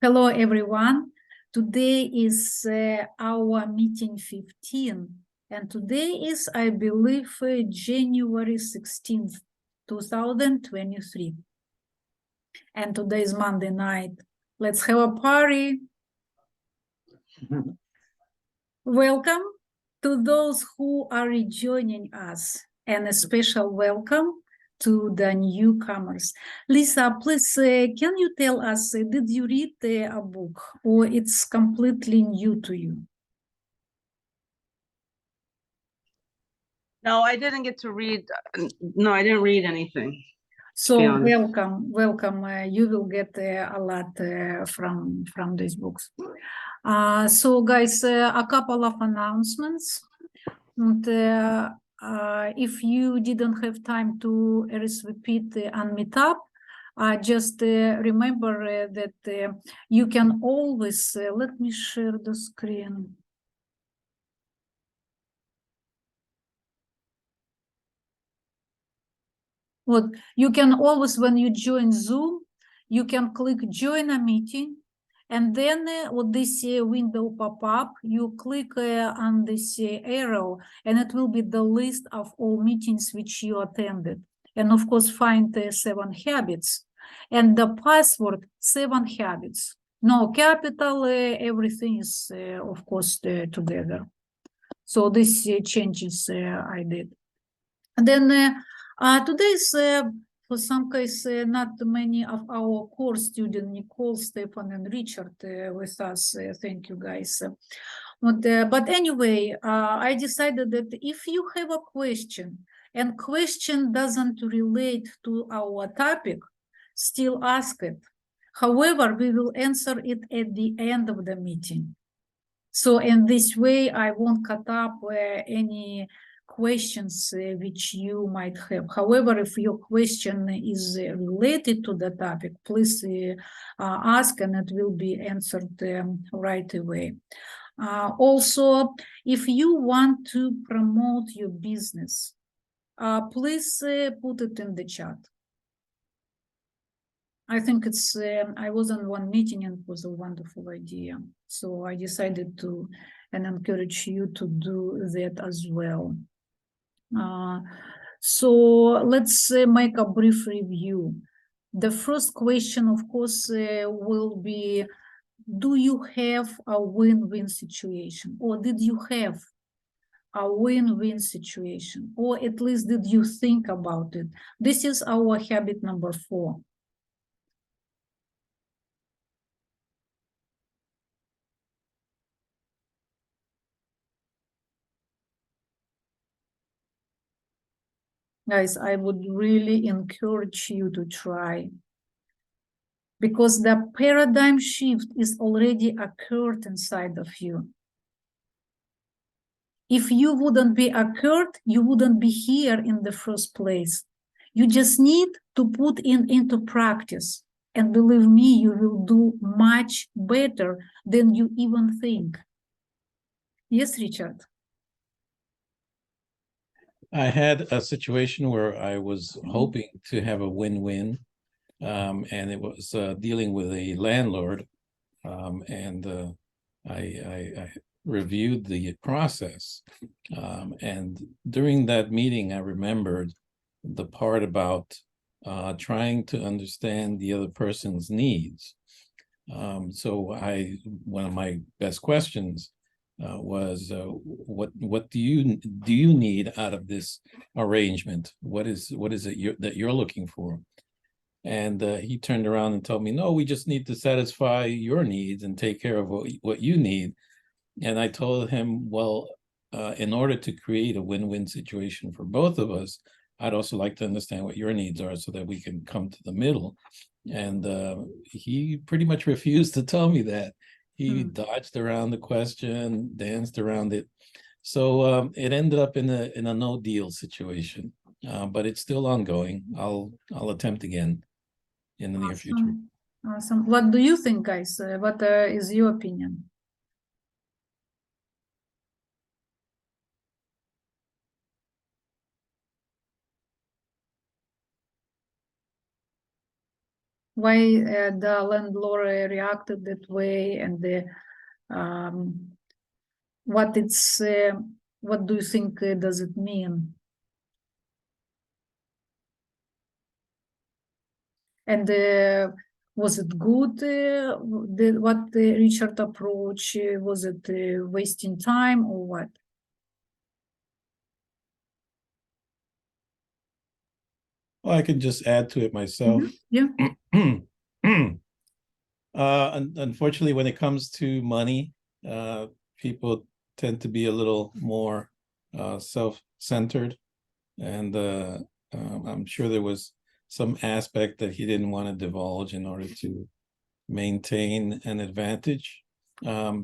Hello, everyone. Today is our meeting 15, and today is, I believe, January 16th, 2023. And today is Monday night. Let's have a party. Welcome to those who are rejoining us, and a special welcome to the newcomers. Lisa, please, can you tell us, did you read a book or it's completely new to you? No, I didn't get to read. No, I didn't read anything. So welcome. You will get a lot from these books. So guys, a couple of announcements. And, if you didn't have time to RSVP and meet up, just remember that you can always, let me share the screen. What you can always, when you join Zoom, you can click join a meeting, and then with this window pop up, you click on this arrow, and it will be the list of all meetings which you attended. And of course, find 7 habits, and the password 7 habits. No capital, everything is of course together. So this changes I did. And then today's, for some case, not many of our core students, Nicole, Stefan, and Richard, with us. Thank you, guys. But anyway, I decided that if you have a question and question doesn't relate to our topic, still ask it. However, we will answer it at the end of the meeting. So in this way, I won't cut up any questions which you might have. However, if your question is related to the topic, please ask and it will be answered right away. Also, if you want to promote your business, please put it in the chat. I think it's, I was on one meeting and it was a wonderful idea. So I decided to and encourage you to do that as well. So let's make a brief review. The first question, of course, will be, do you have a win-win situation? Or did you have a win-win situation? Or at least did you think about it? This is our habit number 4. Guys, I would really encourage you to try, because the paradigm shift is already occurred inside of you. If you wouldn't be occurred, you wouldn't be here in the first place. You just need to put into practice. And believe me, you will do much better than you even think. Yes, Richard? I had a situation where I was hoping to have a win-win, and it was dealing with a landlord, and I reviewed the process, and during that meeting, I remembered the part about trying to understand the other person's needs. So one of my best questions was, what do you need out of this arrangement? What is it that you're looking for? And he turned around and told me, no, we just need to satisfy your needs and take care of what you need. And I told him, well, in order to create a win-win situation for both of us, I'd also like to understand what your needs are so that we can come to the middle. And he pretty much refused to tell me that. He dodged around the question, danced around it. So it ended up in a no deal situation, but it's still ongoing. I'll attempt again in the near future. Awesome. What do you think, guys? What is your opinion? Why the landlord reacted that way, and what do you think does it mean? And was it good? What Richard approach, was it wasting time or what? Well, I can just add to it myself. Yeah. Unfortunately, when it comes to money, people tend to be a little more self-centered, and I'm sure there was some aspect that he didn't want to divulge in order to maintain an advantage. That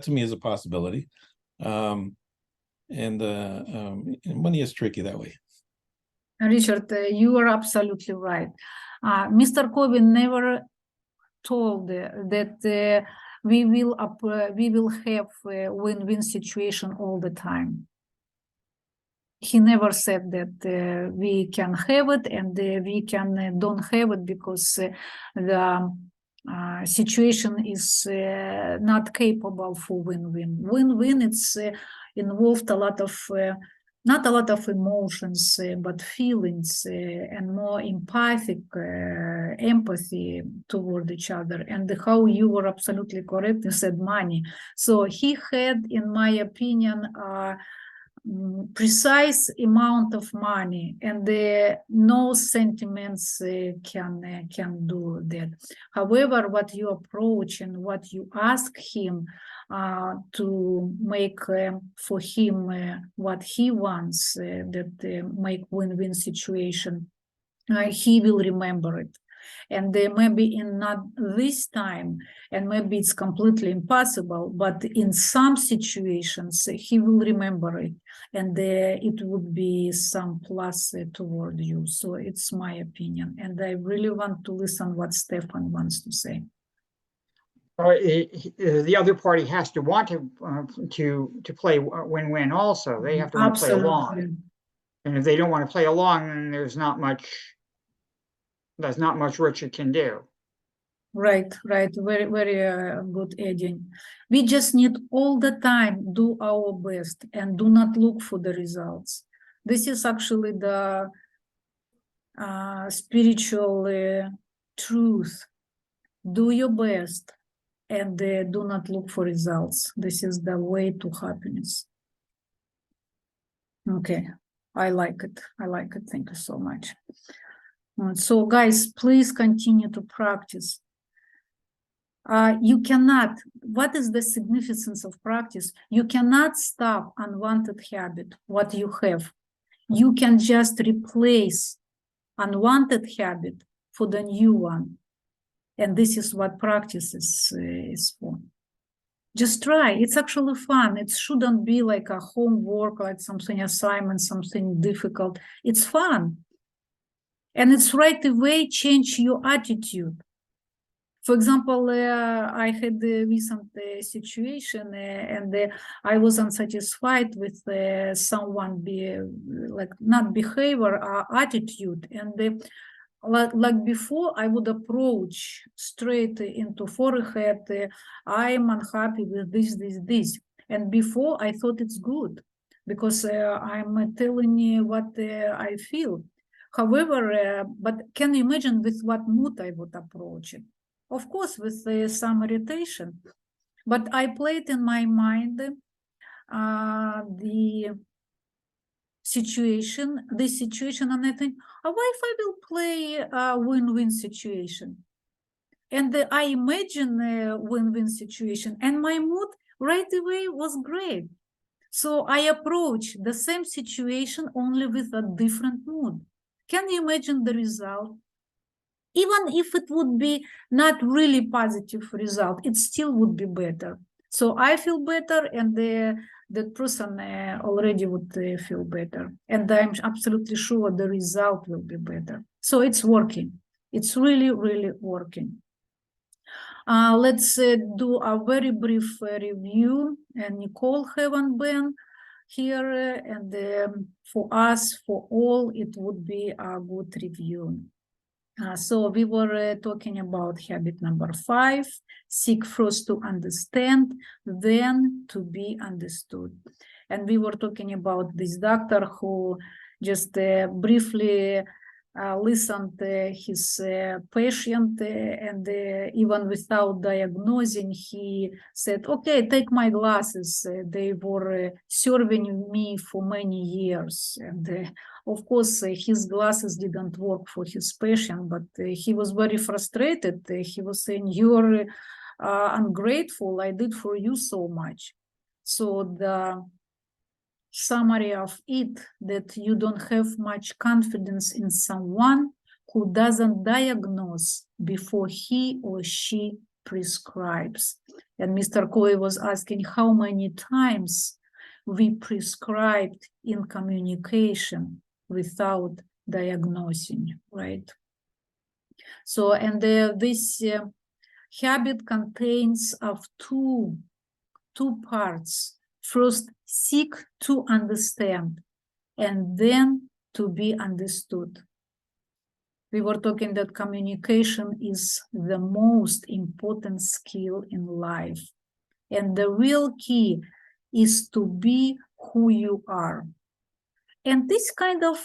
to me is a possibility, and money is tricky that way. Richard, you are absolutely right. Mr. Corbyn never told that we will have a win-win situation all the time. He never said that we can have it and we can don't have it because the situation is not capable for win-win. Win-win, it's involved a lot of not a lot of emotions, but feelings and more empathic empathy toward each other. And how you were absolutely correct, you said money. So he had, in my opinion, precise amount of money, and no sentiments can do that. However, what you approach and what you ask him to make for him what he wants, that make win-win situation, he will remember it. And maybe in not this time, and maybe it's completely impossible, but in some situations he will remember it, and it would be some plus toward you. So it's my opinion, and I really want to listen what Stefan wants to say. The other party has to want to play win-win also. They have to want to play along. And if they don't want to play along, then there's not much Richard can do. Right. Very, very good adding. We just need all the time do our best and do not look for the results. This is actually the spiritual truth. Do your best and do not look for results. This is the way to happiness. Okay, I like it. Thank you so much. So guys, please continue to practice. You cannot, what is the significance of practice? You cannot stop unwanted habit, what you have. You can just replace unwanted habit for the new one. And this is what practice is for. Just try. It's actually fun. It shouldn't be like a homework, like something assignment, something difficult. It's fun. And it's right away change your attitude. For example, I had a recent situation and I was unsatisfied with someone not behavior, attitude. And like before, I would approach straight into forehead, I'm unhappy with this. And before I thought it's good because I'm telling you what I feel. However, but can you imagine with what mood I would approach it? Of course, with some irritation, but I played in my mind this situation, and I think, what if I will play a win-win situation? And I imagine a win-win situation, and my mood right away was great. So I approach the same situation only with a different mood. Can you imagine the result? Even if it would be not really positive result, it still would be better. So I feel better, and that person already would feel better. And I'm absolutely sure the result will be better. So it's working. It's really, really working. Let's do a very brief review. And Nicole haven't been here, and for us, for all, it would be a good review. So we were talking about habit number 5, seek first to understand, then to be understood. And we were talking about this doctor who just briefly listened his patient and even without diagnosing, he said, okay, take my glasses. They were serving me for many years. And of course, his glasses didn't work for his patient, but he was very frustrated. He was saying, you're ungrateful. I did for you so much. So the summary of it, that you don't have much confidence in someone who doesn't diagnose before he or she prescribes. And Mr. Coy was asking how many times we prescribed in communication without diagnosing, right? So, and this habit contains of two parts. First, seek to understand, and then to be understood. We were talking that communication is the most important skill in life. And the real key is to be who you are. And this kind of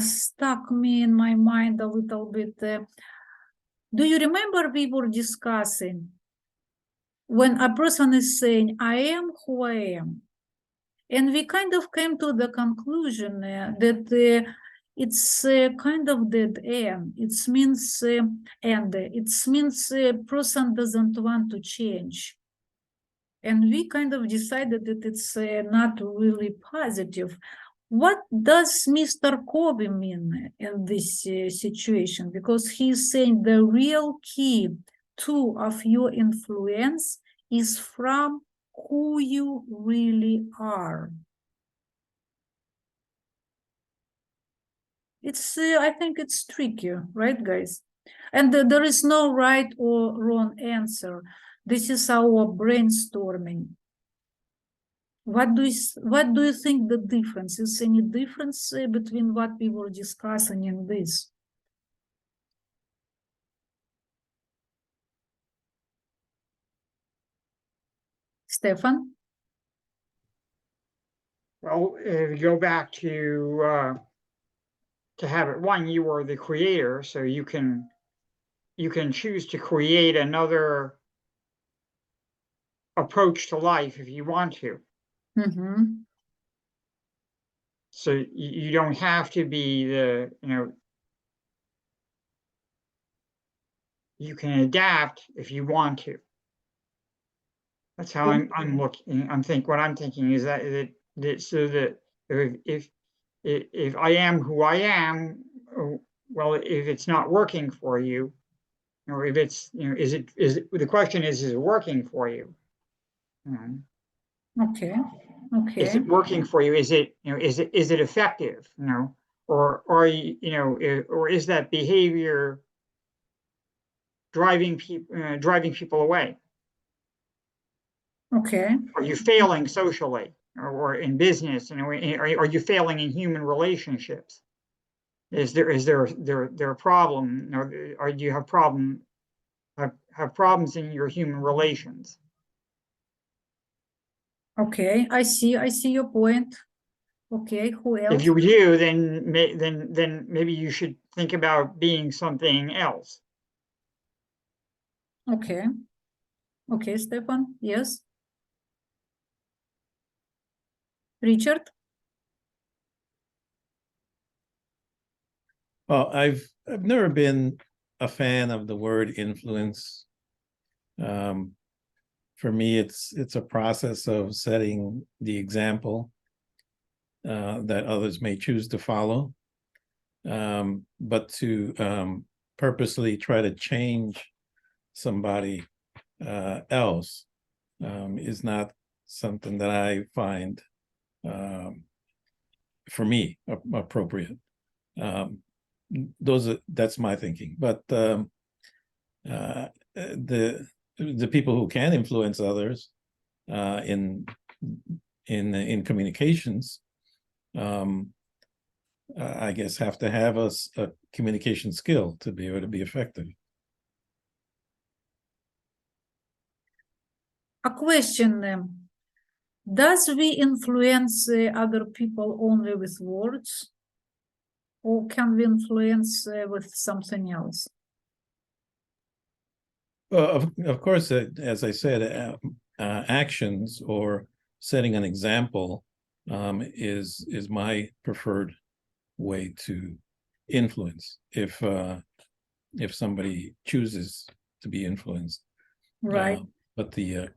stuck me in my mind a little bit. Do you remember we were discussing when a person is saying, I am who I am? And we kind of came to the conclusion that it's kind of dead end. It means a person doesn't want to change. And we kind of decided that it's not really positive. What does Mr. Kobe mean in this situation? Because he's saying the real key of your influence is from who you really are. It's, I think it's tricky, right, guys? And there is no right or wrong answer. This is our brainstorming. What do you think the difference is? Any difference between what we were discussing in this? Stefan? Well, if you go back to habit 1, you are the creator, so you can choose to create another approach to life if you want to. Mm-hmm. So you don't have to be the, you can adapt if you want to. That's how I'm looking. What I'm thinking is that so that if I am who I am, well, if it's not working for you, or if it's, is it the question is it working for you? Okay. Is it working for you? Is it, is it effective? Or are you, or is that behavior driving people away? Okay. Are you failing socially or in business? Are you failing in human relationships? Is there a problem, or do you have have problems in your human relations? Okay, I see your point. Okay, who else? If you do, then maybe you should think about being something else. Okay. Okay, Stefan, yes. Richard? Well, I've never been a fan of the word influence. For me, it's a process of setting the example that others may choose to follow. But to purposely try to change somebody else is not something that I find for me appropriate. That's my thinking. But the people who can influence others in communications, I guess, have to have a communication skill to be able to be effective. A question, does we influence other people only with words? Or can we influence with something else? Well, of course, as I said, actions or setting an example is my preferred way to influence if somebody chooses to be influenced. Right. But the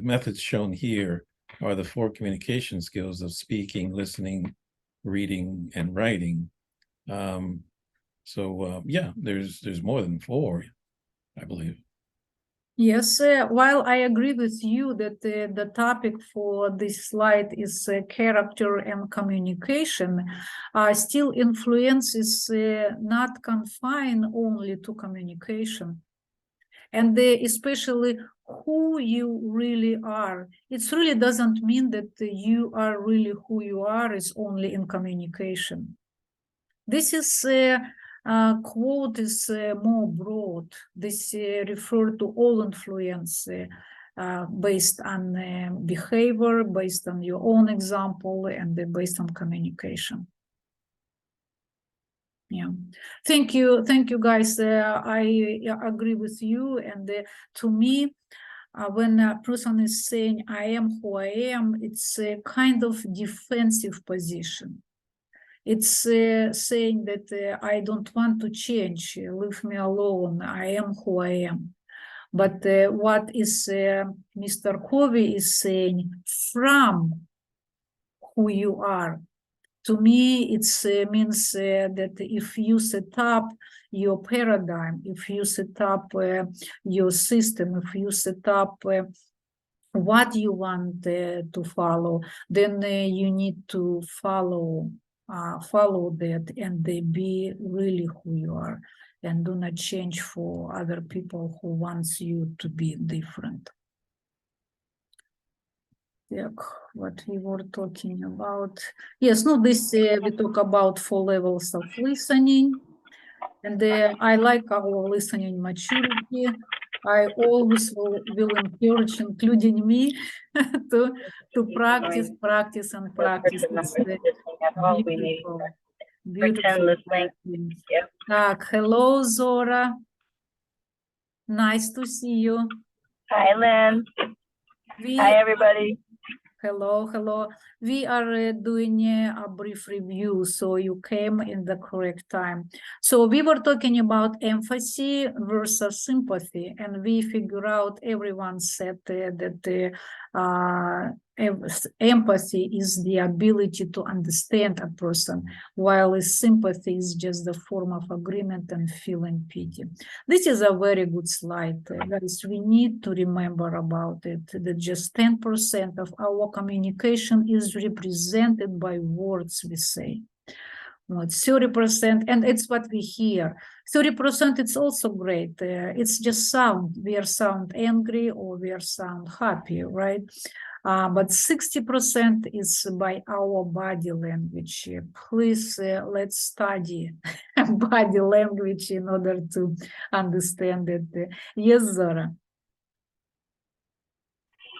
methods shown here are the 4 communication skills of speaking, listening, reading, and writing. So yeah, there's more than 4, I believe. Yes, while I agree with you that the topic for this slide is character and communication, still influence is not confined only to communication. And especially who you really are. It really doesn't mean that you are really who you are is only in communication. This is quote is more broad. This refer to all influence based on behavior, based on your own example, and based on communication. Yeah, thank you guys. I agree with you, and to me, when a person is saying I am who I am, it's a kind of defensive position. It's saying that I don't want to change, leave me alone, I am who I am. But what is Mr. Covey is saying, from who you are. To me, it means that if you set up your paradigm, if you set up your system, if you set up what you want to follow, then you need to follow that and be really who you are, and do not change for other people who wants you to be different. Yeah, what we were talking about. Yes, no, this we talk about 4 levels of listening, and I like our listening maturity. I always will encourage, including me, to practice. It's beautiful. Hello, Zora. Nice to see you. Hi, Lynn. Hi, everybody. Hello. We are doing a brief review, so you came in the correct time. So we were talking about empathy versus sympathy, and we figure out, everyone said that empathy is the ability to understand a person, while sympathy is just the form of agreement and feeling pity. This is a very good slide, guys. We need to remember about it, that just 10% of our communication is represented by words we say. Not 30%, and it's what we hear. 30%, it's also great. It's just sound. We are sound angry or we are sound happy, right? But 60% is by our body language. Please, let's study body language in order to understand it. Yes, Zora?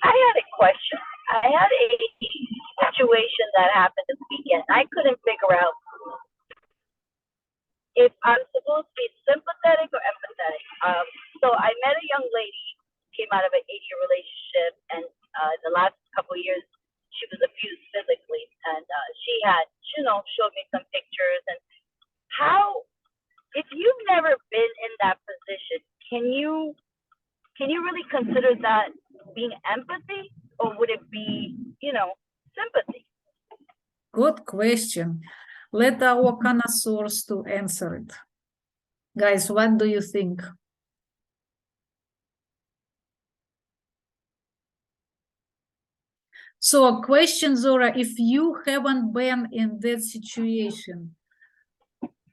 I had a question. I had a situation that happened this weekend. I couldn't figure out if I'm supposed to be sympathetic or empathetic. So I met a young lady, came out of an 8-year relationship, and the last couple of years she was abused physically, and she had, showed me some pictures. And how, if you've never been in that position, can you really consider that being empathy, or would it be, sympathy? Good question. Let our connoisseurs to answer it. Guys, what do you think? So a question, Zora, if you haven't been in that situation,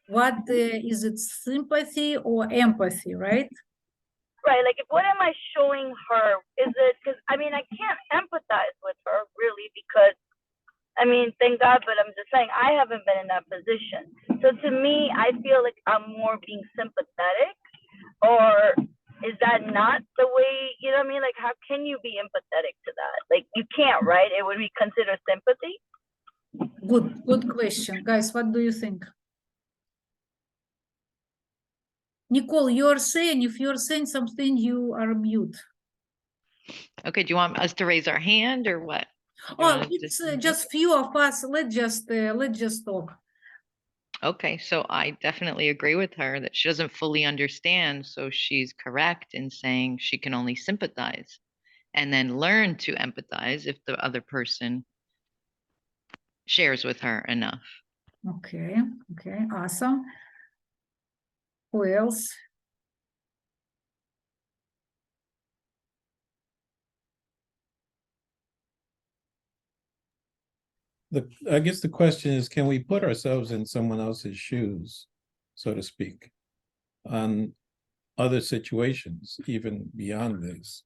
what is it, sympathy or empathy, right? Right, like, what am I showing her? Is it, because I can't empathize with her really, because I mean, thank God, but I'm just saying I haven't been in that position. So to me, I feel like I'm more being sympathetic, or is that not the way, you know what I mean? Like, how can you be empathetic to that? Like, you can't, right? It would be considered sympathy. Good question. Guys, what do you think? Nicole, you're saying, if you're saying something, you are mute. Okay, do you want us to raise our hand or what? You Oh, wanna it's just- just few of us. Let's just talk. Okay, so I definitely agree with her that she doesn't fully understand, so she's correct in saying she can only sympathize and then learn to empathize if the other person shares with her enough. Okay, awesome. Who else? I guess the question is, can we put ourselves in someone else's shoes, so to speak, on other situations, even beyond this?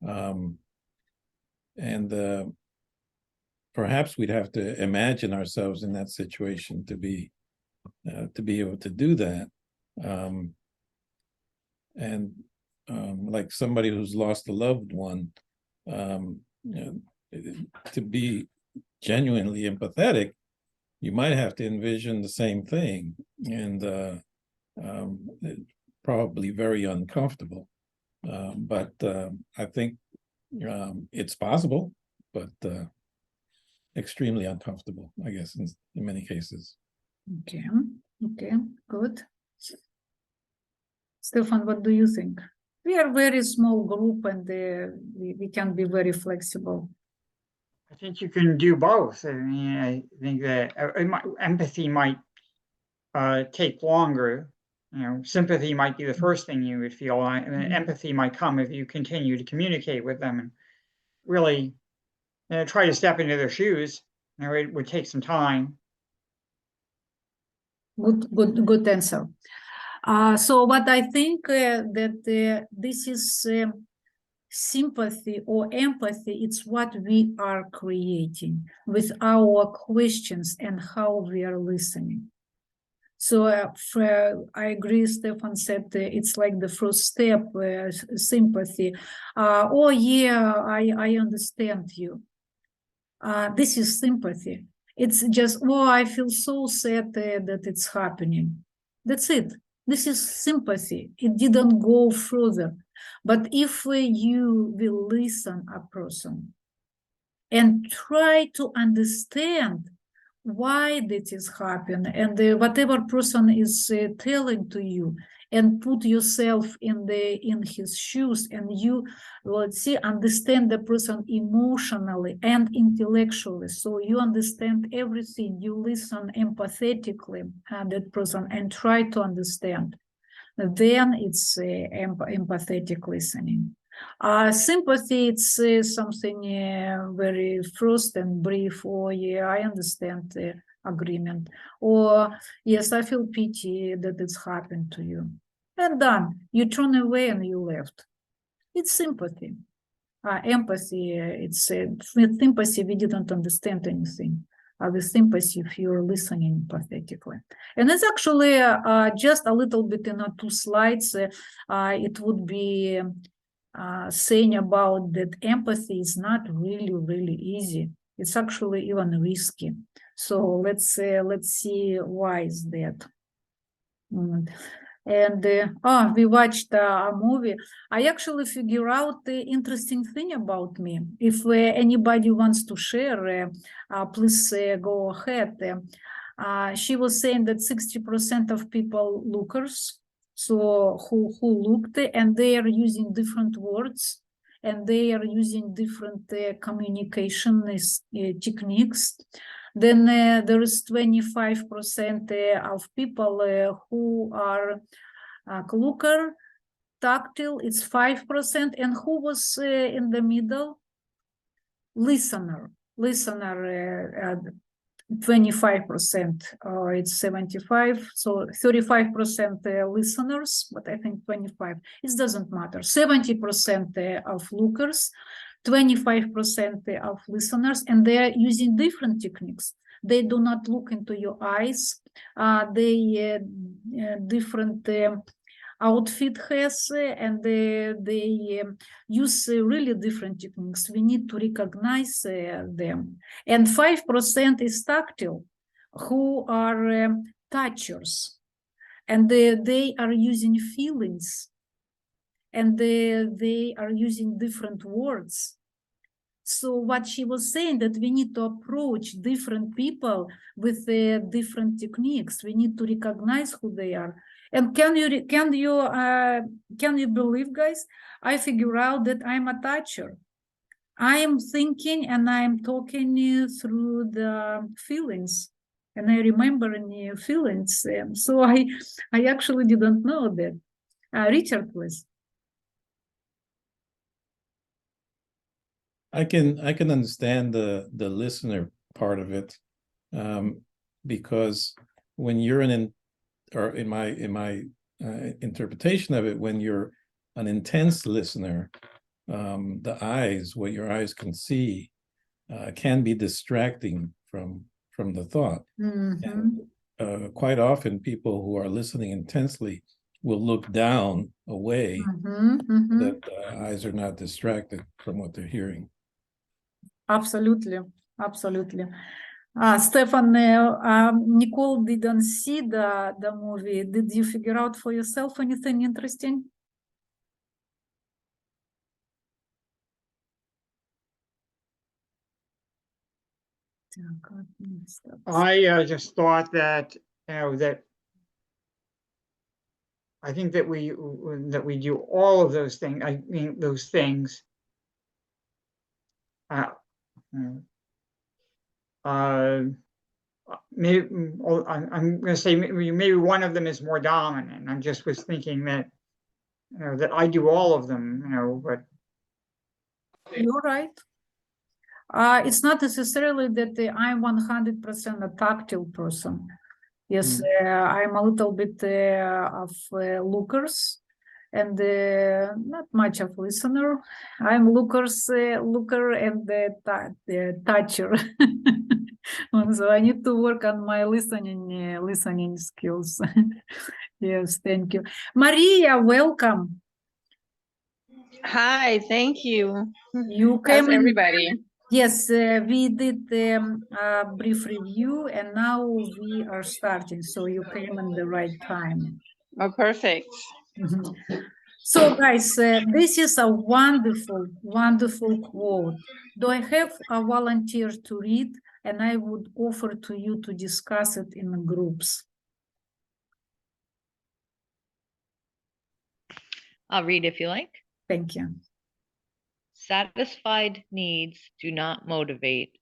And perhaps we'd have to imagine ourselves in that situation to be able to do that. Like somebody who's lost a loved one, to be genuinely empathetic, you might have to envision the same thing, and probably very uncomfortable. But I think it's possible, but extremely uncomfortable, I guess, in many cases. Okay, good. Stefan, what do you think? We are a very small group, and we can be very flexible. I think you can do both. I mean, I think that empathy might take longer. You know, sympathy might be the first thing you would feel, and then empathy might come if you continue to communicate with them and really try to step into their shoes. You know, it would take some time. Good answer. So what I think that this is sympathy or empathy, it's what we are creating with our questions and how we are listening. So I agree, Stefan said it's like the first step, sympathy. Oh yeah, I understand you. This is sympathy. It's just, oh, I feel so sad that it's happening. That's it. This is sympathy. It didn't go further. But if you will listen a person and try to understand why this is happening, and whatever person is telling to you, and put yourself in his shoes, and you, let's see, understand the person emotionally and intellectually, so you understand everything, you listen empathetically that person and try to understand, then it's empathetic listening. Sympathy, it's something very first and brief, or yeah, I understand the agreement, or yes, I feel pity that it's happened to you, and done. You turn away and you left. It's sympathy. Empathy, it's with sympathy, we didn't understand anything. With sympathy, if you're listening empathetically. And it's actually just a little bit in 2 slides, it would be saying about that empathy is not really easy. It's actually even risky. So let's see why is that. And we watched a movie. I actually figure out the interesting thing about me. If anybody wants to share, please go ahead. She was saying that 60% of people lookers, so who looked, and they are using different words, and they are using different communication techniques. Then there is 25% of people who are looker, tactile, it's 5%, and who was in the middle? Listener, 25%, it's 75, so 35% listeners, but I think 25, it doesn't matter. 70% of lookers, 25% of listeners, and they're using different techniques. They do not look into your eyes. They different outfit has, and they use really different techniques. We need to recognize them. And 5% is tactile, who are touchers, and they are using feelings, and they are using different words. So what she was saying, that we need to approach different people with different techniques. We need to recognize who they are. And can you believe, guys? I figure out that I'm a toucher. I am thinking and I am talking through the feelings, and I remember any feelings. So I actually didn't know that. Richard, please. I can understand the listener part of it, because when you're in my interpretation of it, when you're an intense listener, the eyes, what your eyes can see, can be distracting from the thought. Mm-hmm. And quite often, people who are listening intensely will look down away, Mm-hmm. Mm-hmm. that eyes are not distracted from what they're hearing. Absolutely, absolutely. Stefan, Nicole didn't see the movie. Did you figure out for yourself anything interesting? I just thought that, that I think that we do all of those things. I mean, those things. Maybe I'm going to say maybe one of them is more dominant. I just was thinking that that I do all of them. But you're right. It's not necessarily that I'm 100% a tactile person. Yes, I'm a little bit of lookers, and not much of listener. I'm looker and the toucher. So I need to work on my listening skills. Yes, thank you. Maria, welcome. Hi, thank you. You How's came in. everybody? Yes, we did a brief review, and now we are starting. So you came in the right time. Oh, perfect. So guys, this is a wonderful, wonderful quote. Do I have a volunteer to read? And I would offer to you to discuss it in groups. I'll read if you like. Thank you. Satisfied needs do not motivate.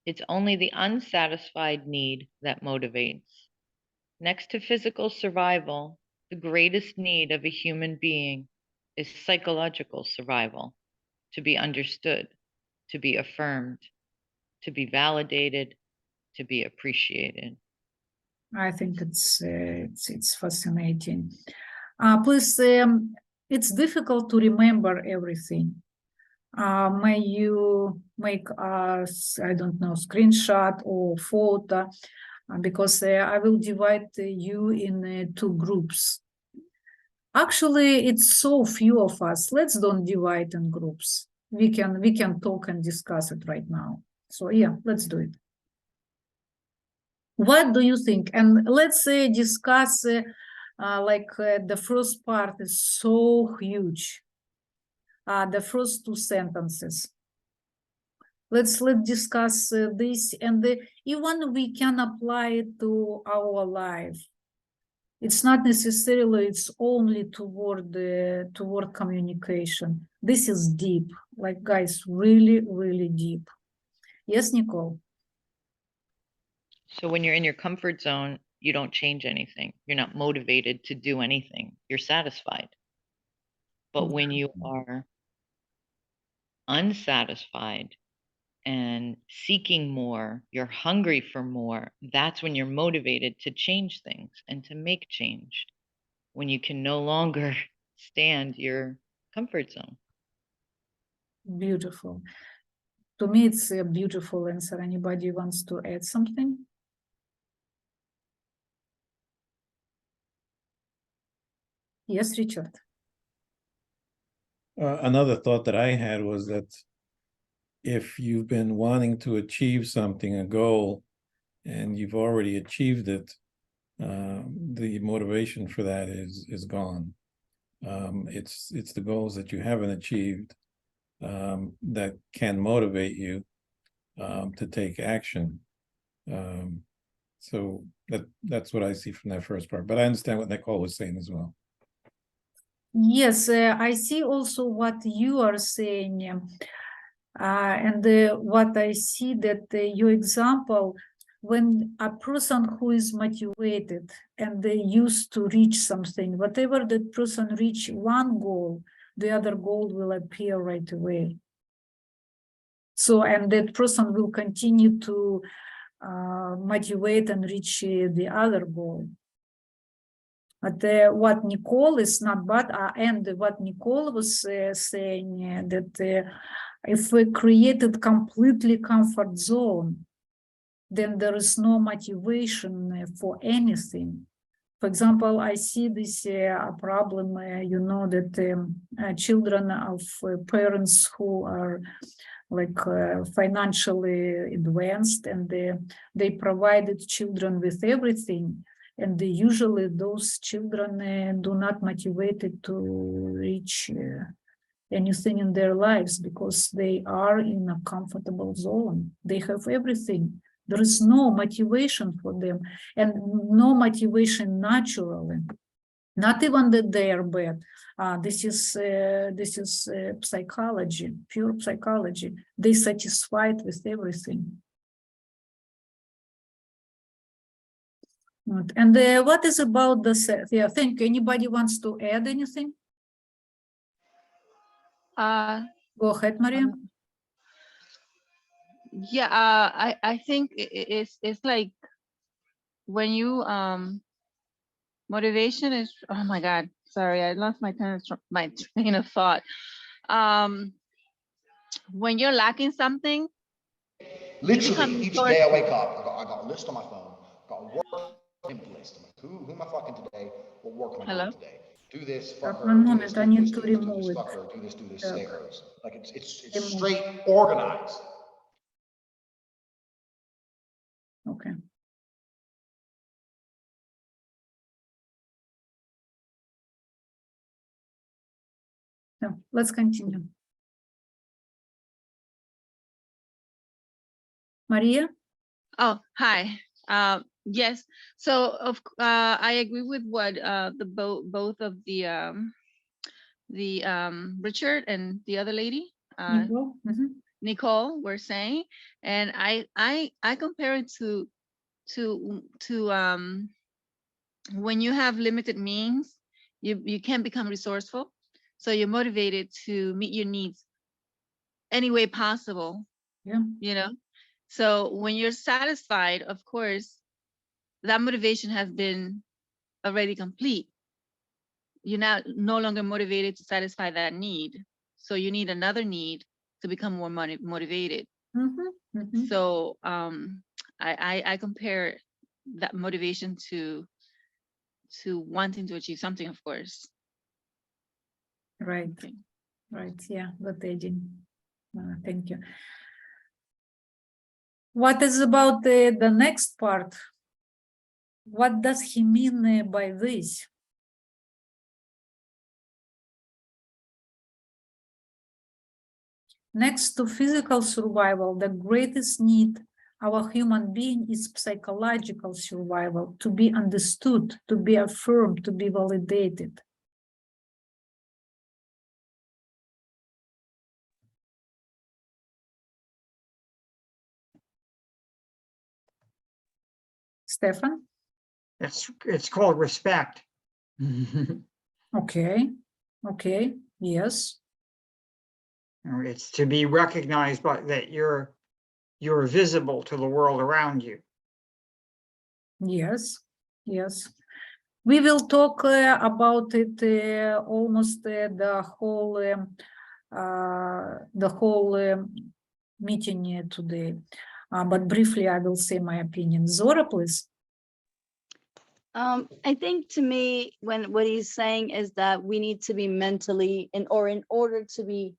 It's only the unsatisfied need that motivates. Next to physical survival, the greatest need of a human being is psychological survival, to be understood, to be affirmed, to be validated, to be appreciated. I think it's fascinating. Please, it's difficult to remember everything. May you make us, I don't know, screenshot or photo, because I will divide you in 2 groups. Actually, it's so few of us. Let's don't divide in groups. We can talk and discuss it right now. So yeah, let's do it. What do you think? And let's discuss the first part is so huge. The first 2 sentences. Let's discuss this, and even we can apply it to our life. It's not necessarily it's only toward communication. This is deep, like guys, really, really deep. Yes, Nicole? So when you're in your comfort zone, you don't change anything. You're not motivated to do anything. You're satisfied. But when you are unsatisfied and seeking more, you're hungry for more, that's when you're motivated to change things and to make change. When you can no longer stand your comfort zone. Beautiful. To me, it's a beautiful answer. Anybody wants to add something? Yes, Richard. Another thought that I had was that if you've been wanting to achieve something, a goal, and you've already achieved it, the motivation for that is gone. It's the goals that you haven't achieved that can motivate you to take action. So that's what I see from that first part. But I understand what Nicole was saying as well. Yes, I see also what you are saying. And what I see that your example, when a person who is motivated and they used to reach something, whatever that person reach one goal, the other goal will appear right away. So, and that person will continue to motivate and reach the other goal. But what Nicole is not bad, and what Nicole was saying, that if we created completely comfort zone, then there is no motivation for anything. For example, I see this problem, you know, that children of parents who are like financially advanced, and they provided children with everything. And usually those children do not motivated to reach anything in their lives because they are in a comfortable zone. They have everything. There is no motivation for them, and no motivation naturally. Not even that they are bad. This is psychology, pure psychology. They satisfied with everything. And what is about the self? Yeah, I think anybody wants to add anything? Go ahead, Maria. Yeah, I think it's like when you motivation is, oh my God, sorry, I lost my train of thought. When you're lacking something, literally each day I wake up, I got a list on my phone, got a work list. I'm like, who am I fucking today? What work am I doing today? Do this, fuck her, One do moment, this, I do need this, to do this, do remove this, it. fuck her, do this, stay hers. Like it's Remove. straight organized. Okay. So let's continue. Maria? Oh, hi. Yes. So I agree with what both of the Richard and the other lady, Nicole? Nicole, were saying, and I compare it to when you have limited means, you can become resourceful, so you're motivated to meet your needs any way possible. Yeah. You know, so when you're satisfied, of course, that motivation has been already complete. You're no longer motivated to satisfy that need, so you need another need to become more motivated. So I compare that motivation to wanting to achieve something, of course. Right. Okay. Right. Yeah, good adding. Thank you. What is about the next part? What does he mean by this? Next to physical survival, the greatest need our human being is psychological survival, to be understood, to be affirmed, to be validated. Stefan? It's called respect. Okay. Okay. Yes. It's to be recognized by that you're visible to the world around you. Yes. Yes. We will talk about it almost the whole the whole meeting today. But briefly, I will say my opinion. Zora, please. I think to me, what he's saying is that we need to be mentally, in order to be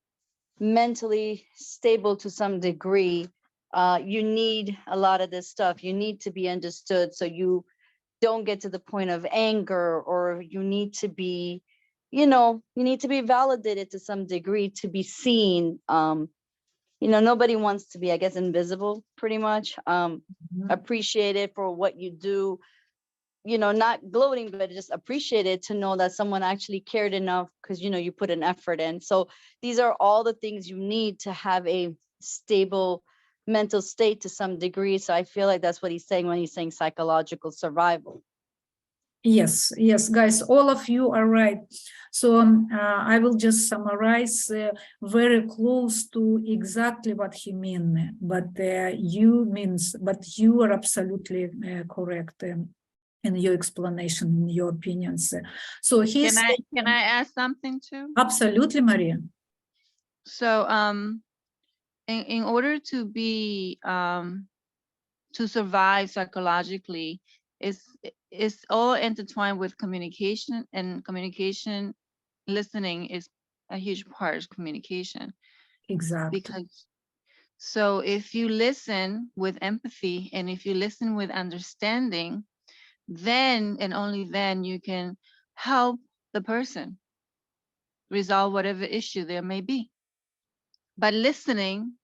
mentally stable to some degree, you need a lot of this stuff. You need to be understood, so you don't get to the point of anger, or you need to be, you need to be validated to some degree to be seen. Nobody wants to be, I guess, invisible, pretty much. Appreciated for what you do, not gloating, but just appreciated to know that someone actually cared enough because, you put an effort in. So these are all the things you need to have a stable mental state to some degree. So I feel like that's what he's saying when he's saying psychological survival. Yes, guys, all of you are right. So I will just summarize very close to exactly what he means, but you are absolutely correct in your explanation, in your opinions. So he's Can I ask something too? absolutely, Maria. So in order to be to survive psychologically, it's all intertwined with communication, and communication, listening is a huge part of communication. Exactly. Because so if you listen with empathy and if you listen with understanding, then and only then you can help the person resolve whatever issue there may be. But listening,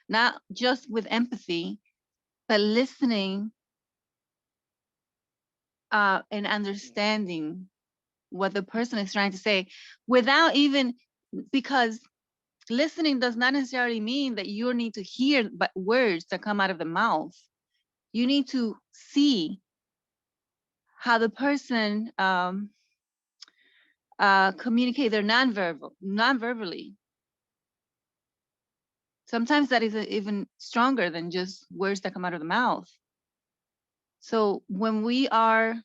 not just with empathy, but listening and understanding what the person is trying to say without even, because listening does not necessarily mean that you need to hear but words that come out of the mouth. You need to see how the person communicate their non-verbally. Sometimes that is even stronger than just words that come out of the mouth. So when we are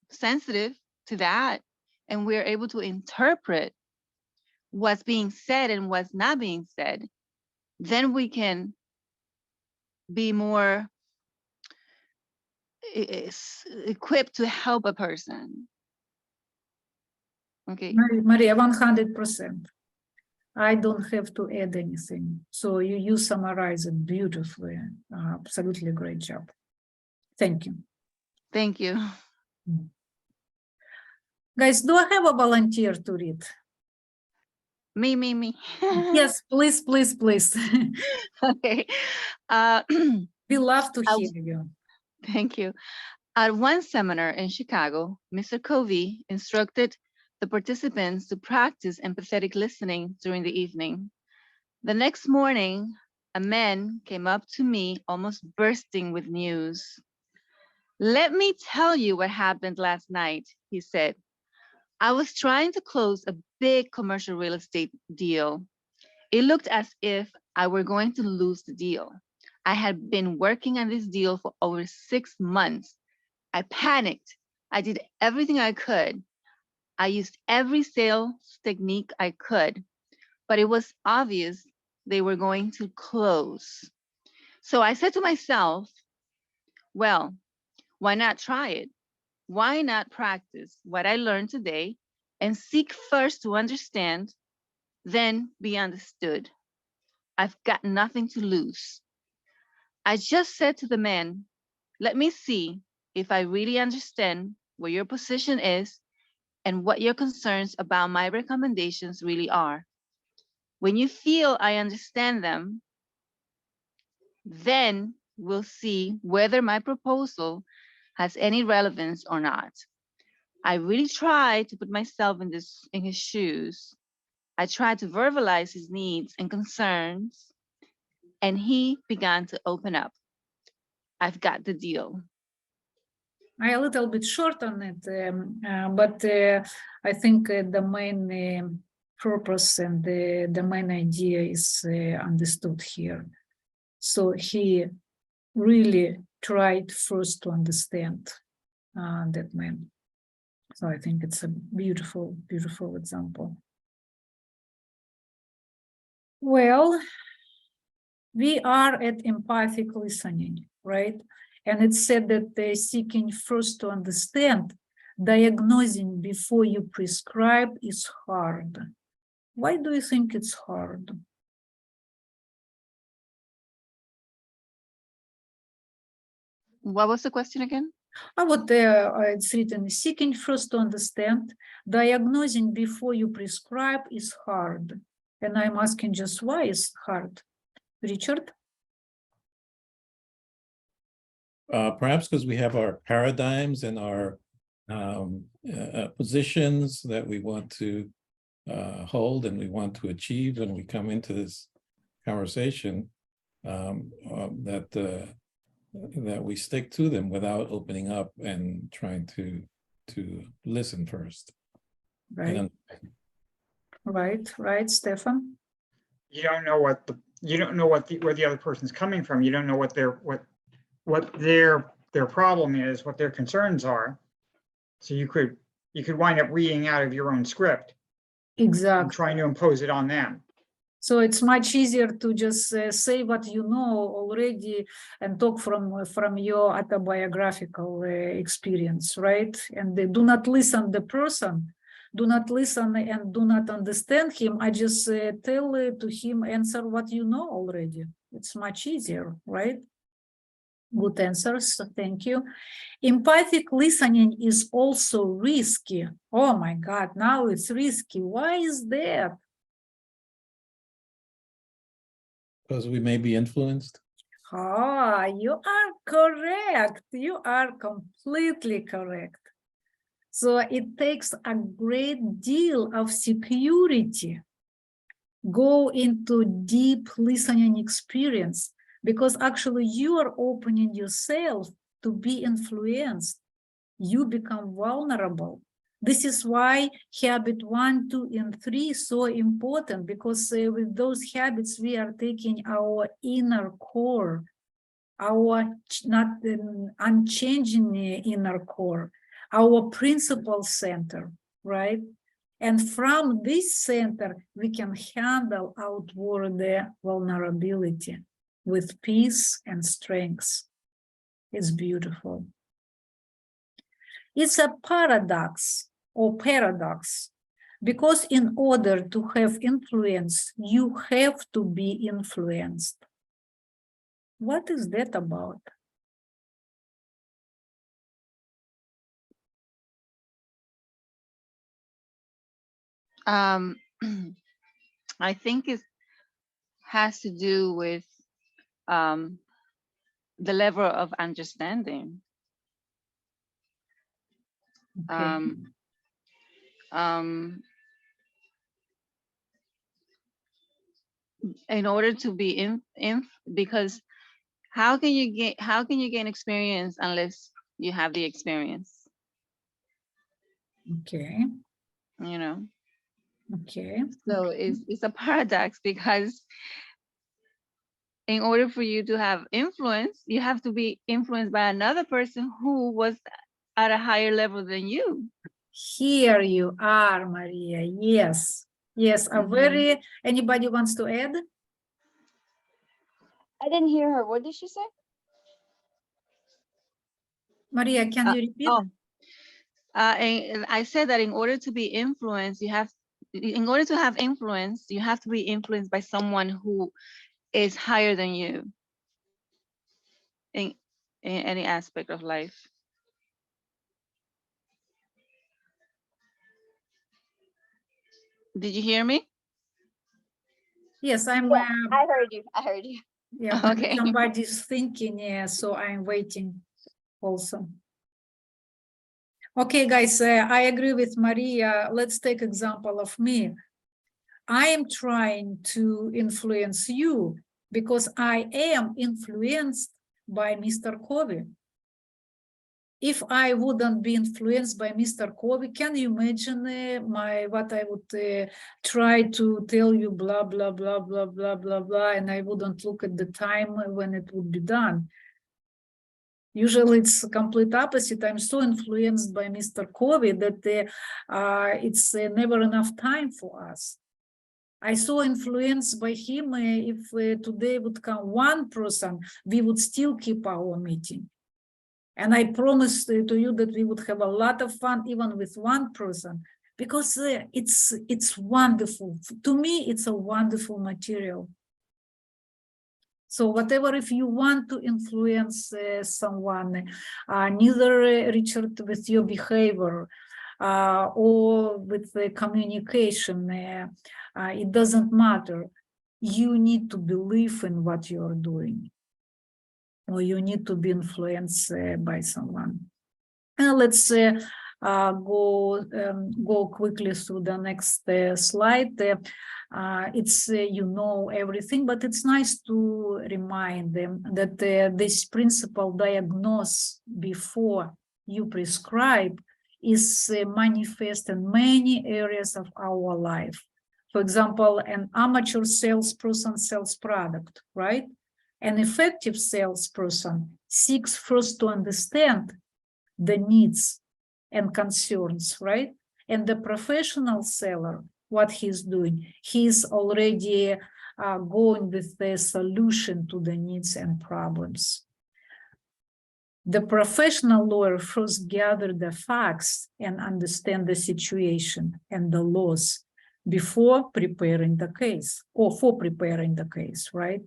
sensitive to that and we're able to interpret what's being said and what's not being said, then we can be more equipped to help a person. Okay. Maria, 100%. I don't have to add anything. So you summarize it beautifully. Absolutely great job. Thank you. Thank you. Guys, do I have a volunteer to read? Me. Yes, please. Okay. We love to hear you. Thank you. At one seminar in Chicago, Mr. Covey instructed the participants to practice empathetic listening during the evening. The next morning, a man came up to me almost bursting with news. "Let me tell you what happened last night," he said. "I was trying to close a big commercial real estate deal. It looked as if I were going to lose the deal. I had been working on this deal for over 6 months. I panicked. I did everything I could. I used every sales technique I could, but it was obvious they were going to close. So I said to myself, well, why not try it? Why not practice what I learned today and seek first to understand, then be understood? I've got nothing to lose." I just said to the man, "Let me see if I really understand what your position is and what your concerns about my recommendations really are. When you feel I understand them, then we'll see whether my proposal has any relevance or not." I really tried to put myself in his shoes. I tried to verbalize his needs and concerns, and he began to open up. I've got the deal. I a little bit short on it, but I think the main purpose and the main idea is understood here. So he really tried first to understand that man. So I think it's a beautiful example. Well, we are at empathic listening, right? And it's said that seeking first to understand, diagnosing before you prescribe is hard. Why do you think it's hard? What was the question again? It's written, seeking first to understand, diagnosing before you prescribe is hard. And I'm asking just why is hard? Richard? Perhaps because we have our paradigms and our positions that we want to hold and we want to achieve when we come into this conversation, that we stick to them without opening up and trying to listen first. Right. Right, Stefan? You don't know what where the other person's coming from. You don't know what their problem is, what their concerns are. So you could wind up reading out of your own script and Exactly. trying to impose it on them. So it's much easier to just say what you know already and talk from your autobiographical experience, right? And they do not listen the person, do not listen and do not understand him. I just tell to him, answer what you know already. It's much easier, right? Good answers, thank you. Empathic listening is also risky. Oh my God, now it's risky. Why is that? Because we may be influenced. Ah, you are correct. You are completely correct. So it takes a great deal of security. Go into deep listening experience because actually you are opening yourself to be influenced. You become vulnerable. This is why habit 1, 2, and 3 is so important because with those habits, we are taking our inner core, our unchanging inner core, our principal center, right? And from this center, we can handle outward vulnerability with peace and strength. It's beautiful. It's a paradox because in order to have influence, you have to be influenced. What is that about? I think it has to do with the level of understanding. Okay. In order to be because how can you gain experience unless you have the experience? Okay. You know. Okay. So it's a paradox because in order for you to have influence, you have to be influenced by another person who was at a higher level than you. Here you are, Maria. Yes. Yes, anybody wants to add? I didn't hear her. What did she say? Maria, can you repeat? And I said that in order to be influenced, in order to have influence, you have to be influenced by someone who is higher than you in any aspect of life. Did you hear me? Yes, I heard you. I heard you. Yeah, Okay. somebody's thinking, so I'm waiting also. Okay, guys, I agree with Maria. Let's take example of me. I am trying to influence you because I am influenced by Mr. Covey. If I wouldn't be influenced by Mr. Covey, can you imagine what I would try to tell you, blah, blah, blah, blah, blah, blah, blah, and I wouldn't look at the time when it would be done. Usually it's complete opposite. I'm so influenced by Mr. Covey that it's never enough time for us. I saw influenced by him. If today would come one person, we would still keep our meeting. And I promised to you that we would have a lot of fun even with one person, because it's wonderful. To me, it's a wonderful material. So whatever, if you want to influence someone, neither Richard, with your behavior or with the communication, it doesn't matter. You need to believe in what you're doing, or you need to be influenced by someone. Let's go quickly through the next slide. It's you know everything, but it's nice to remind them that this principle diagnose before you prescribe is manifest in many areas of our life. For example, an amateur salesperson sells product, right? An effective salesperson seeks first to understand the needs and concerns, right? And the professional seller, what he's doing, he's already going with the solution to the needs and problems. The professional lawyer first gather the facts and understand the situation and the laws before preparing the case, or for preparing the case, right?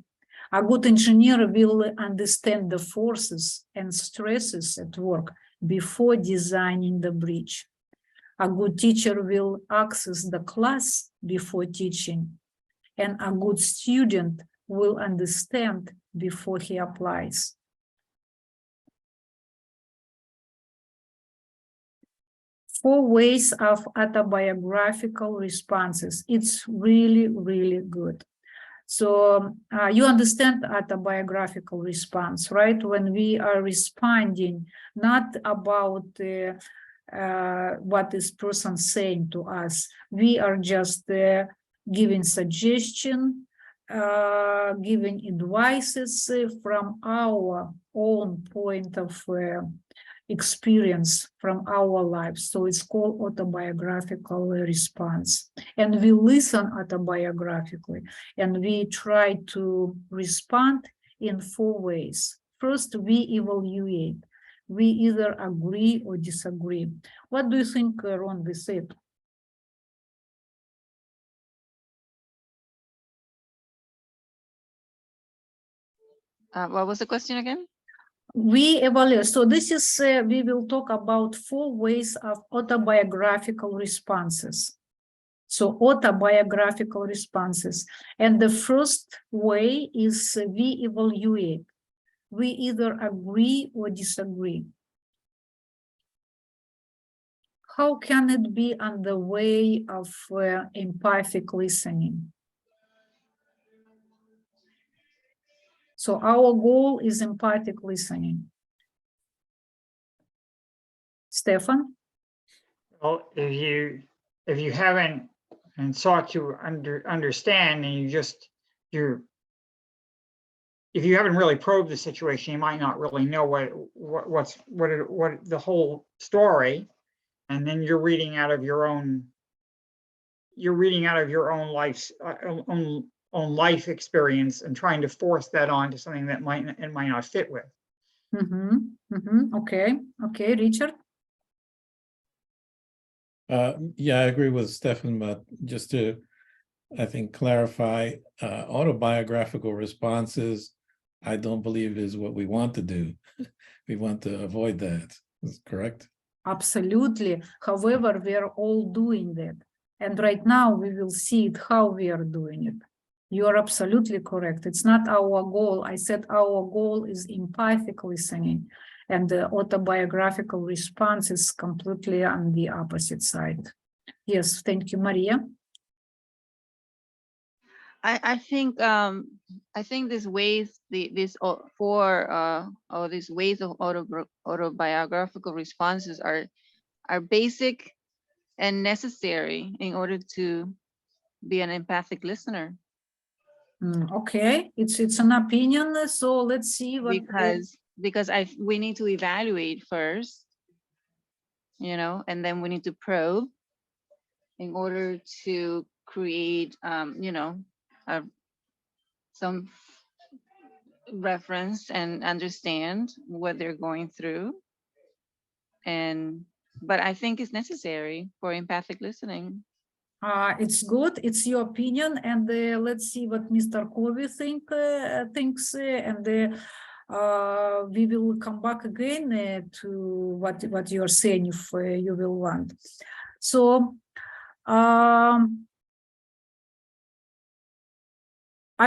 A good engineer will understand the forces and stresses at work before designing the bridge. A good teacher will access the class before teaching, and a good student will understand before he applies. Four ways of autobiographical responses. It's really, really good. So you understand autobiographical response, right? When we are responding, not about what this person saying to us, we are just giving suggestion, giving advices from our own point of experience from our lives. So it's called autobiographical response. And we listen autobiographically, and we try to respond in four ways. First, we evaluate. We either agree or disagree. What do you think, Ron, we said? What was the question again? We evaluate. So this is, we will talk about four ways of autobiographical responses. So autobiographical responses. And the first way is we evaluate. We either agree or disagree. How can it be on the way of empathic listening? So our goal is empathic listening. Stefan? Well, if you haven't and sought to understand, and if you haven't really probed the situation, you might not really know what the whole story, and then you're reading out of your own life's own life experience and trying to force that onto something that might not fit with. Okay, Richard? Yeah, I agree with Stefan, but just to, I think, clarify, autobiographical responses, I don't believe is what we want to do. We want to avoid that. Is correct? Absolutely. However, we are all doing that. And right now we will see it, how we are doing it. You are absolutely correct. It's not our goal. I said our goal is empathic listening, and the autobiographical response is completely on the opposite side. Yes, thank you, Maria. I think these ways, these ways of autobiographical responses are basic and necessary in order to be an empathic listener. Okay, it's an opinion, so let's see what. Because we need to evaluate first, and then we need to probe in order to create, some reference and understand what they're going through. But I think it's necessary for empathic listening. It's good. It's your opinion, and let's see what Mr. Covey thinks, and we will come back again to what you are saying if you will want. So I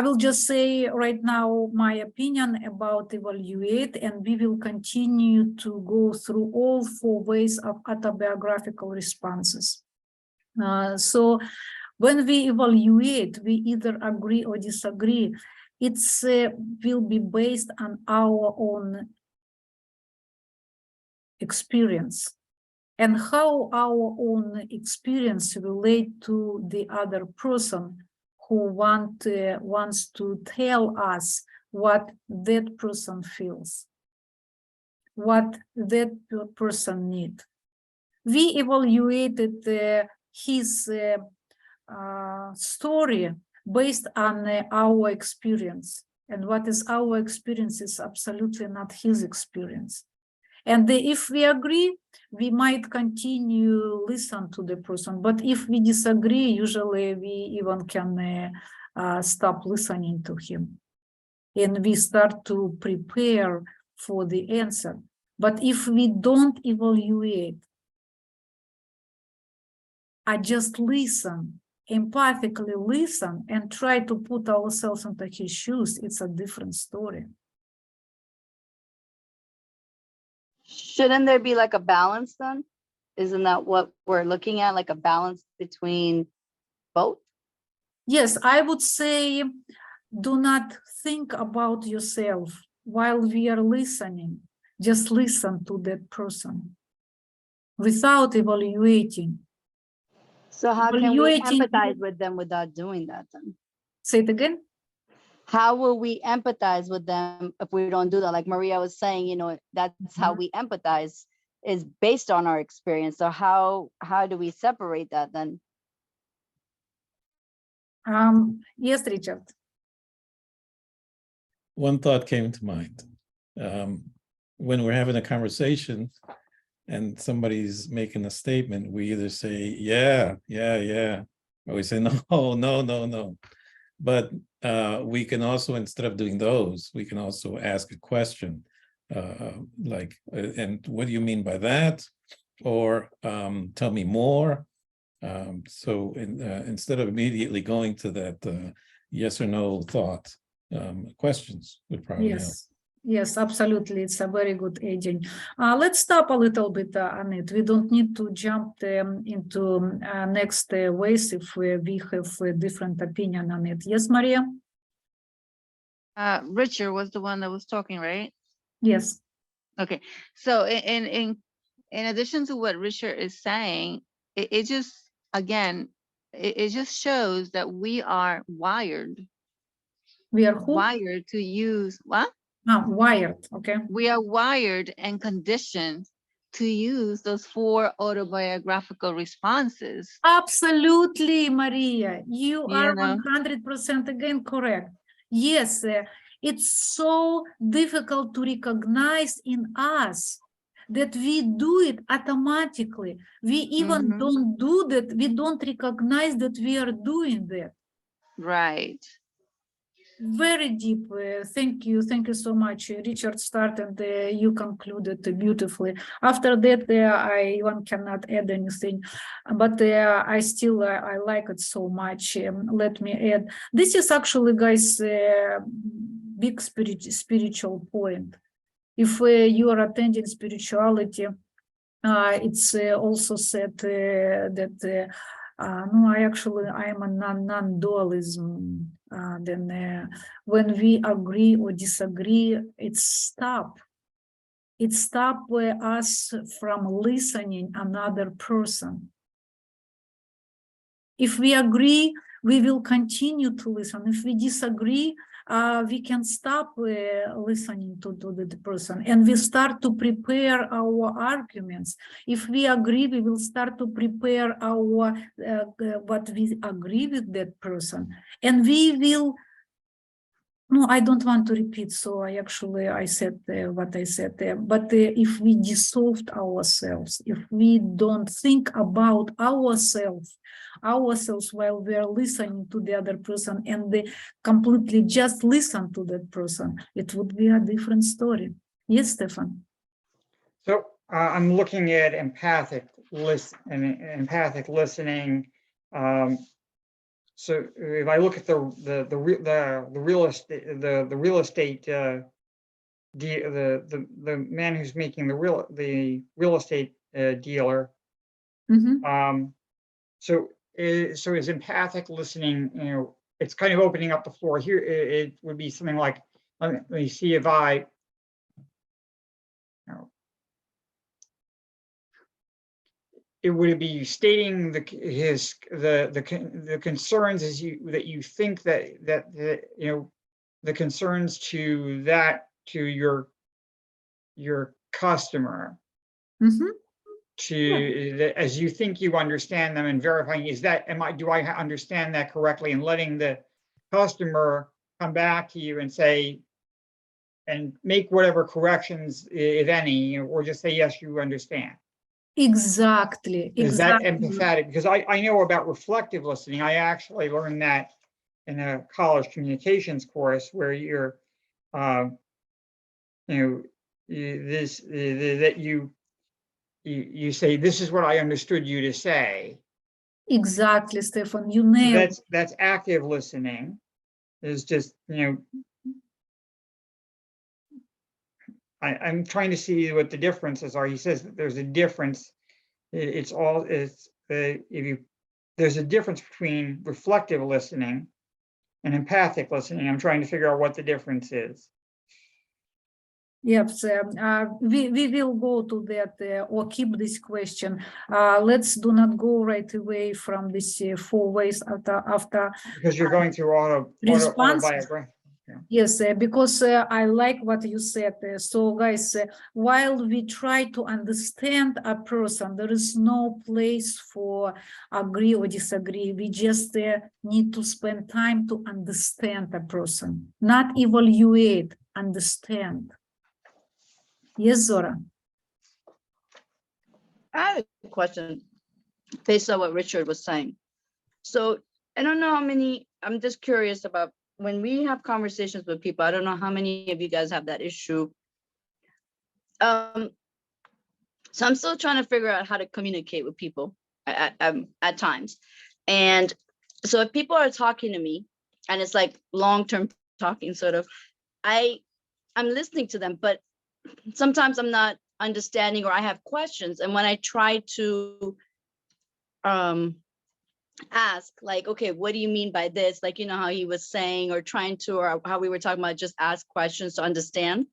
will just say right now my opinion about evaluate, and we will continue to go through all 4 ways of autobiographical responses. So when we evaluate, we either agree or disagree. It's will be based on our own experience and how our own experience relate to the other person who wants to tell us what that person feels, what that person needs. We evaluated his story based on our experience, and what is our experience is absolutely not his experience. And if we agree, we might continue listen to the person, but if we disagree, usually we even can stop listening to him, and we start to prepare for the answer. But if we don't evaluate, I just listen, empathically listen, and try to put ourselves into his shoes, it's a different story. Shouldn't there be like a balance then? Isn't that what we're looking at, like a balance between both? Yes, I would say do not think about yourself while we are listening. Just listen to that person without evaluating. So how can we Evaluating- empathize with them without doing that then? Say it again. How will we empathize with them if we don't do that? Like Maria was saying, that's how we empathize, is based on our experience. So how do we separate that then? Yes, Richard. One thought came to mind. When we're having a conversation and somebody's making a statement, we either say, yeah, or we say, no. But we can also, instead of doing those, we can also ask a question like, and what do you mean by that? Or tell me more. So instead of immediately going to that yes or no thought, questions would probably help. Yes, absolutely. It's a very good aging. Let's stop a little bit on it. We don't need to jump into next ways if we have a different opinion on it. Yes, Maria? Richard was the one that was talking, right? Yes. Okay. So in addition to what Richard is saying, it just, again, it just shows that we are wired. We are who? Wired to use what? Wired, okay. We are wired and conditioned to use those 4 autobiographical responses. Absolutely, Maria. You are 100% again correct. Yes, it's so difficult to recognize in us that we do it automatically. We even don't do that. We don't recognize that we are doing that. Right. Very deep. Thank you so much. Richard started, you concluded beautifully. After that, I even cannot add anything, but I still I like it so much. Let me add. This is actually, guys, big spiritual point. If you are attending spirituality, it's also said that no, I am a non-dualism. Then when we agree or disagree, it stops us from listening another person. If we agree, we will continue to listen. If we disagree, we can stop listening to the person, and we start to prepare our arguments. If we agree, we will start to prepare our what we agree with that person, and we will. No, I don't want to repeat. So I said what I said there. But if we dissolved ourselves, if we don't think about ourselves while we are listening to the other person, and they completely just listen to that person, it would be a different story. Yes, Stefan. So I'm looking at empathic listening. So if I look at the real estate the man who's making the real estate dealer. So is empathic listening, it's kind of opening up the floor here. It would be something like, let me see if it would be stating the concerns as that you think that the concerns to your customer, as you think you understand them, and verifying do I understand that correctly, and letting the customer come back to you and say, and make whatever corrections, if any, or just say, yes, you understand. Exactly. Is that empathetic? Because I know about reflective listening. I actually learned that in a college communications course, where you're, you say, this is what I understood you to say. Exactly, Stefan. You nailed. So that's active listening. Is just I'm trying to see what the differences are. He says that there's a difference. There's a difference between reflective listening and empathic listening. I'm trying to figure out what the difference is. Yes, we will go to that or keep this question. Let's do not go right away from this 4 ways after because you're going through autobiography. Yeah. Yes, because I like what you said. So guys, while we try to understand a person, there is no place for agree or disagree. We just need to spend time to understand a person, not evaluate, understand. Yes, Zora. I have a question based on what Richard was saying. So I don't know how many, I'm just curious about when we have conversations with people, I don't know how many of you guys have that issue. So I'm still trying to figure out how to communicate with people at times. And so if people are talking to me and it's like long-term talking, sort of, I'm listening to them, but sometimes I'm not understanding or I have questions. And when I try to ask, like, okay, what do you mean by this? Like, how he was saying, or trying to, or how we were talking about, just ask questions to understand.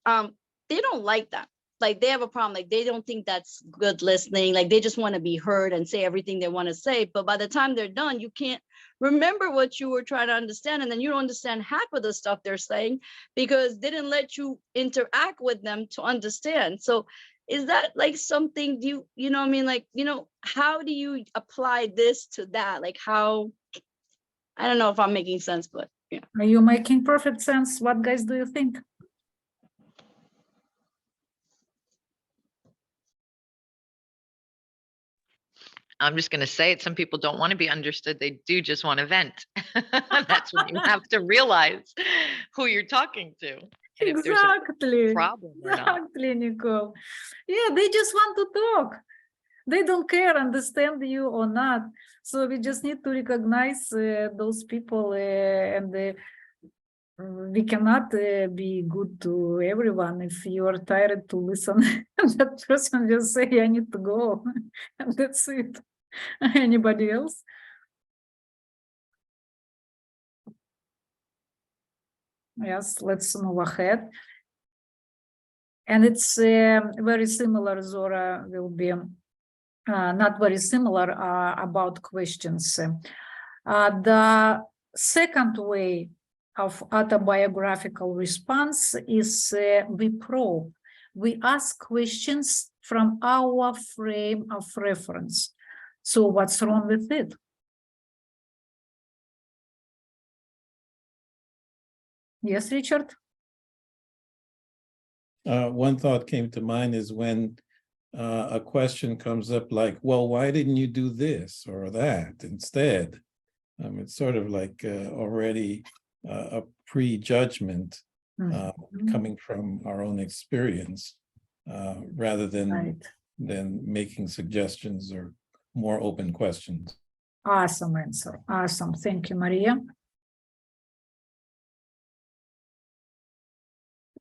They don't like that. Like, they have a problem. Like, they don't think that's good listening. Like, they just want to be heard and say everything they want to say. But by the time they're done, you can't remember what you were trying to understand. And then you don't understand half of the stuff they're saying because they didn't let you interact with them to understand. So is that like something, you know what I mean? Like, how do you apply this to that? Like, how, I don't know if I'm making sense, but yeah. Are you making perfect sense? What guys do you think? I'm just going to say it. Some people don't want to be understood. They do just want to vent. That's when you have to realize who you're talking to. And if there's a problem or not. Exactly, Nicole. Yeah, they just want to talk. They don't care, understand you or not. So we just need to recognize those people, and we cannot be good to everyone. If you are tired to listen, that person will say, I need to go. And that's it. Anybody else? Yes, let's move ahead. And it's very similar, Zora, will be not very similar about questions. The second way of autobiographical response is we probe. We ask questions from our frame of reference. So what's wrong with it? Yes, Richard? One thought came to mind is when a question comes up like, well, why didn't you do this or that instead? It's sort of like already a prejudgment coming from our own experience rather than making suggestions or more open questions. Awesome answer. Awesome. Thank you, Maria.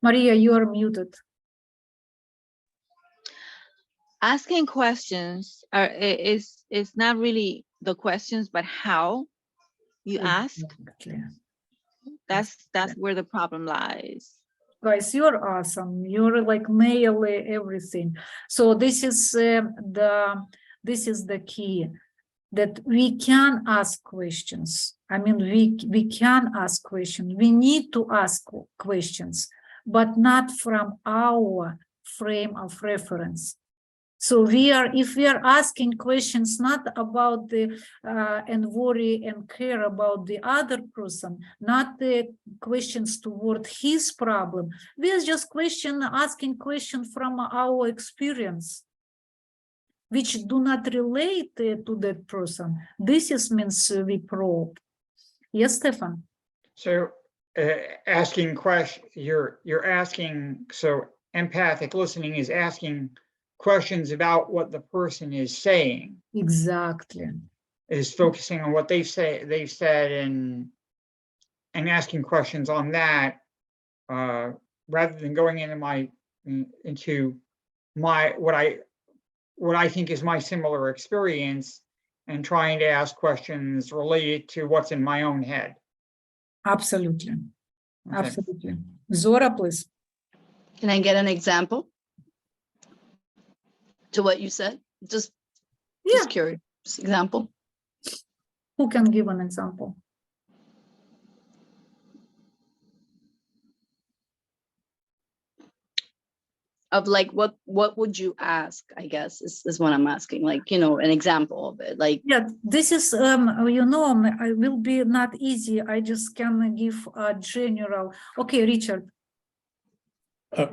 Maria, you are muted. Asking questions is not really the questions, but how you ask. That's where the problem lies. Guys, you're awesome. You're like nail everything. So this is the key, that we can ask questions. I mean, we can ask questions. We need to ask questions, but not from our frame of reference. So if we are asking questions not about the and worry and care about the other person, not the questions toward his problem, we are just asking questions from our experience, which do not relate to that person. This means we probe. Yes, Stefan? So asking questions, you're asking, so empathic listening is asking questions about what the person is saying. Exactly. Is focusing on what they've said and asking questions on that, rather than going into what I think is my similar experience and trying to ask questions related to what's in my own head. Absolutely. Okay. Absolutely. Zora, please. Can I get an example to what you said? Just curious. Example. Who can give an example? Of like what would you ask, I guess is what I'm asking, like, you know, an example of it, like. Yeah, this is you know, I will be not easy. I just can give a general. Okay, Richard.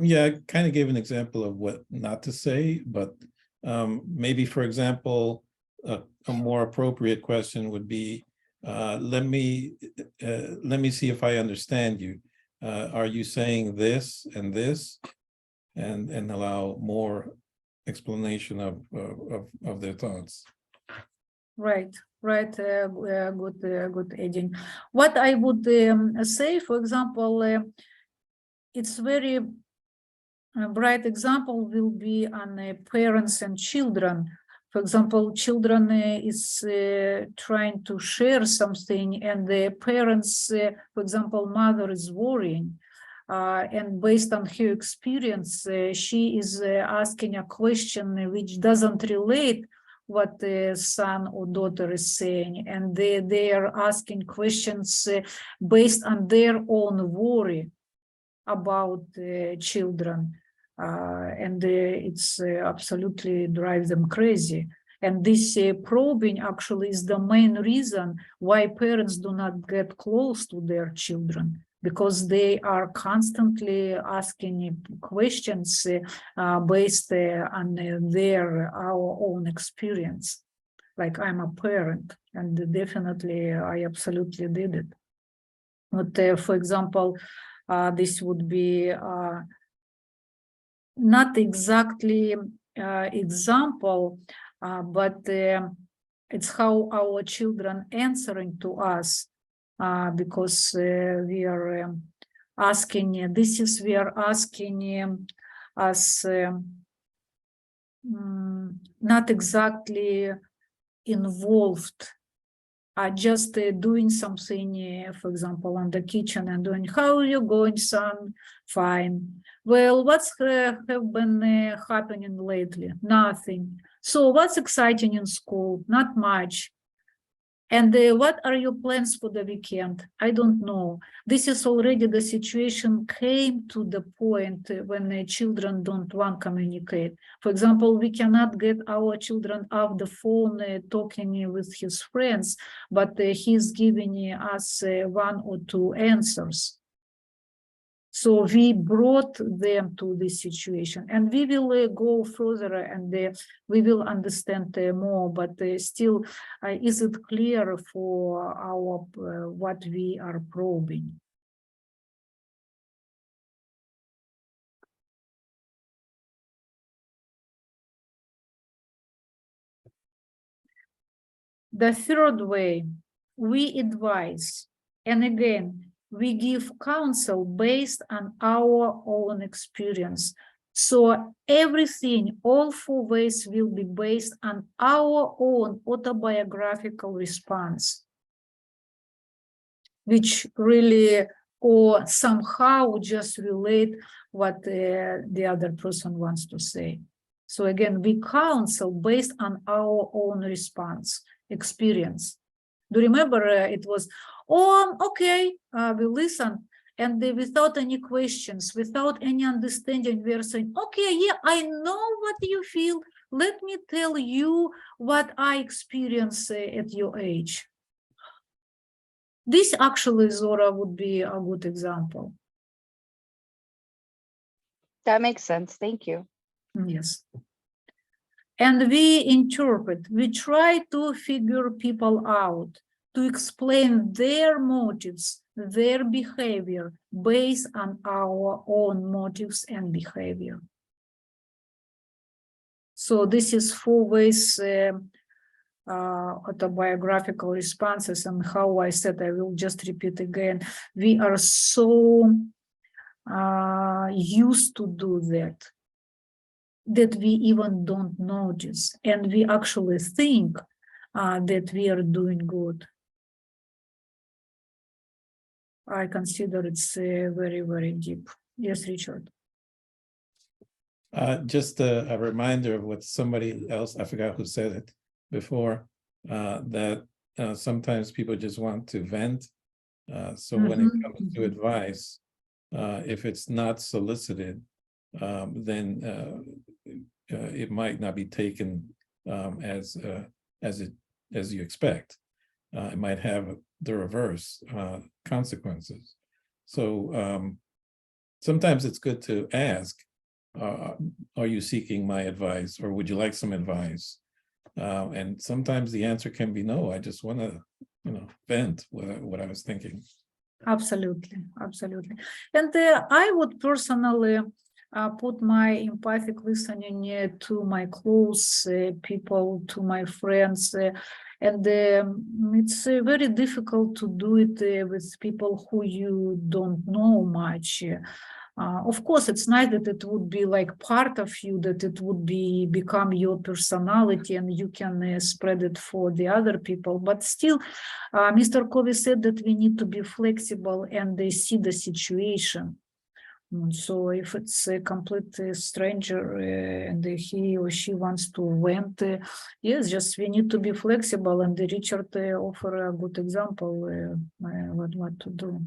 Yeah, I kind of gave an example of what not to say, but maybe, for example, a more appropriate question would be, let me see if I understand you. Are you saying this and this? And allow more explanation of their thoughts. Right. Good adding. What I would say, for example, it's very bright example will be on parents and children. For example, children is trying to share something, and the parents, for example, mother is worrying. And based on her experience, she is asking a question which doesn't relate what the son or daughter is saying, and they are asking questions based on their own worry about children, and it's absolutely drives them crazy. And this probing actually is the main reason why parents do not get close to their children, because they are constantly asking questions based on our own experience. Like, I'm a parent, and definitely I absolutely did it. But for example, this would be not exactly example, but it's how our children answering to us. Because we are asking, we are asking us not exactly involved, just doing something, for example, on the kitchen and doing, how are you going, son? Fine. Well, what's have been happening lately? Nothing. So what's exciting in school? Not much. And what are your plans for the weekend? I don't know. This is already the situation came to the point when children don't want to communicate. For example, we cannot get our children off the phone talking with his friends, but he's giving us 1 or 2 answers. So we brought them to this situation, and we will go further, and we will understand more. But still, is it clear for our what we are probing? The third way, we advise, and again, we give counsel based on our own experience. So everything, all 4 ways will be based on our own autobiographical response, which really, or somehow just relate what the other person wants to say. So again, we counsel based on our own response, experience. Do you remember it was, oh, okay, we listen, and without any questions, without any understanding, we are saying, okay, yeah, I know what you feel. Let me tell you what I experience at your age. This actually, Zora, would be a good example. That makes sense. Thank you. Yes. And we interpret, we try to figure people out, to explain their motives, their behavior based on our own motives and behavior. So this is 4 ways autobiographical responses, and how I said, I will just repeat again, we are so used to do that we even don't notice, and we actually think that we are doing good. I consider it's very, very deep. Yes, Richard. Just a reminder of what somebody else, I forgot who said it before, that sometimes people just want to vent. So when it comes to advice, if it's not solicited, then it might not be taken as you expect. It might have the reverse consequences. So sometimes it's good to ask, are you seeking my advice, or would you like some advice? And sometimes the answer can be no. I just want to, vent what I was thinking. Absolutely, absolutely. And I would personally put my empathic listening to my close people, to my friends, and it's very difficult to do it with people who you don't know much. Of course, it's nice that it would be like part of you, that it would become your personality, and you can spread it for the other people. But still, Mr. Covey said that we need to be flexible and see the situation. So if it's a complete stranger and he or she wants to vent, yes, just we need to be flexible. And Richard offer a good example what to do.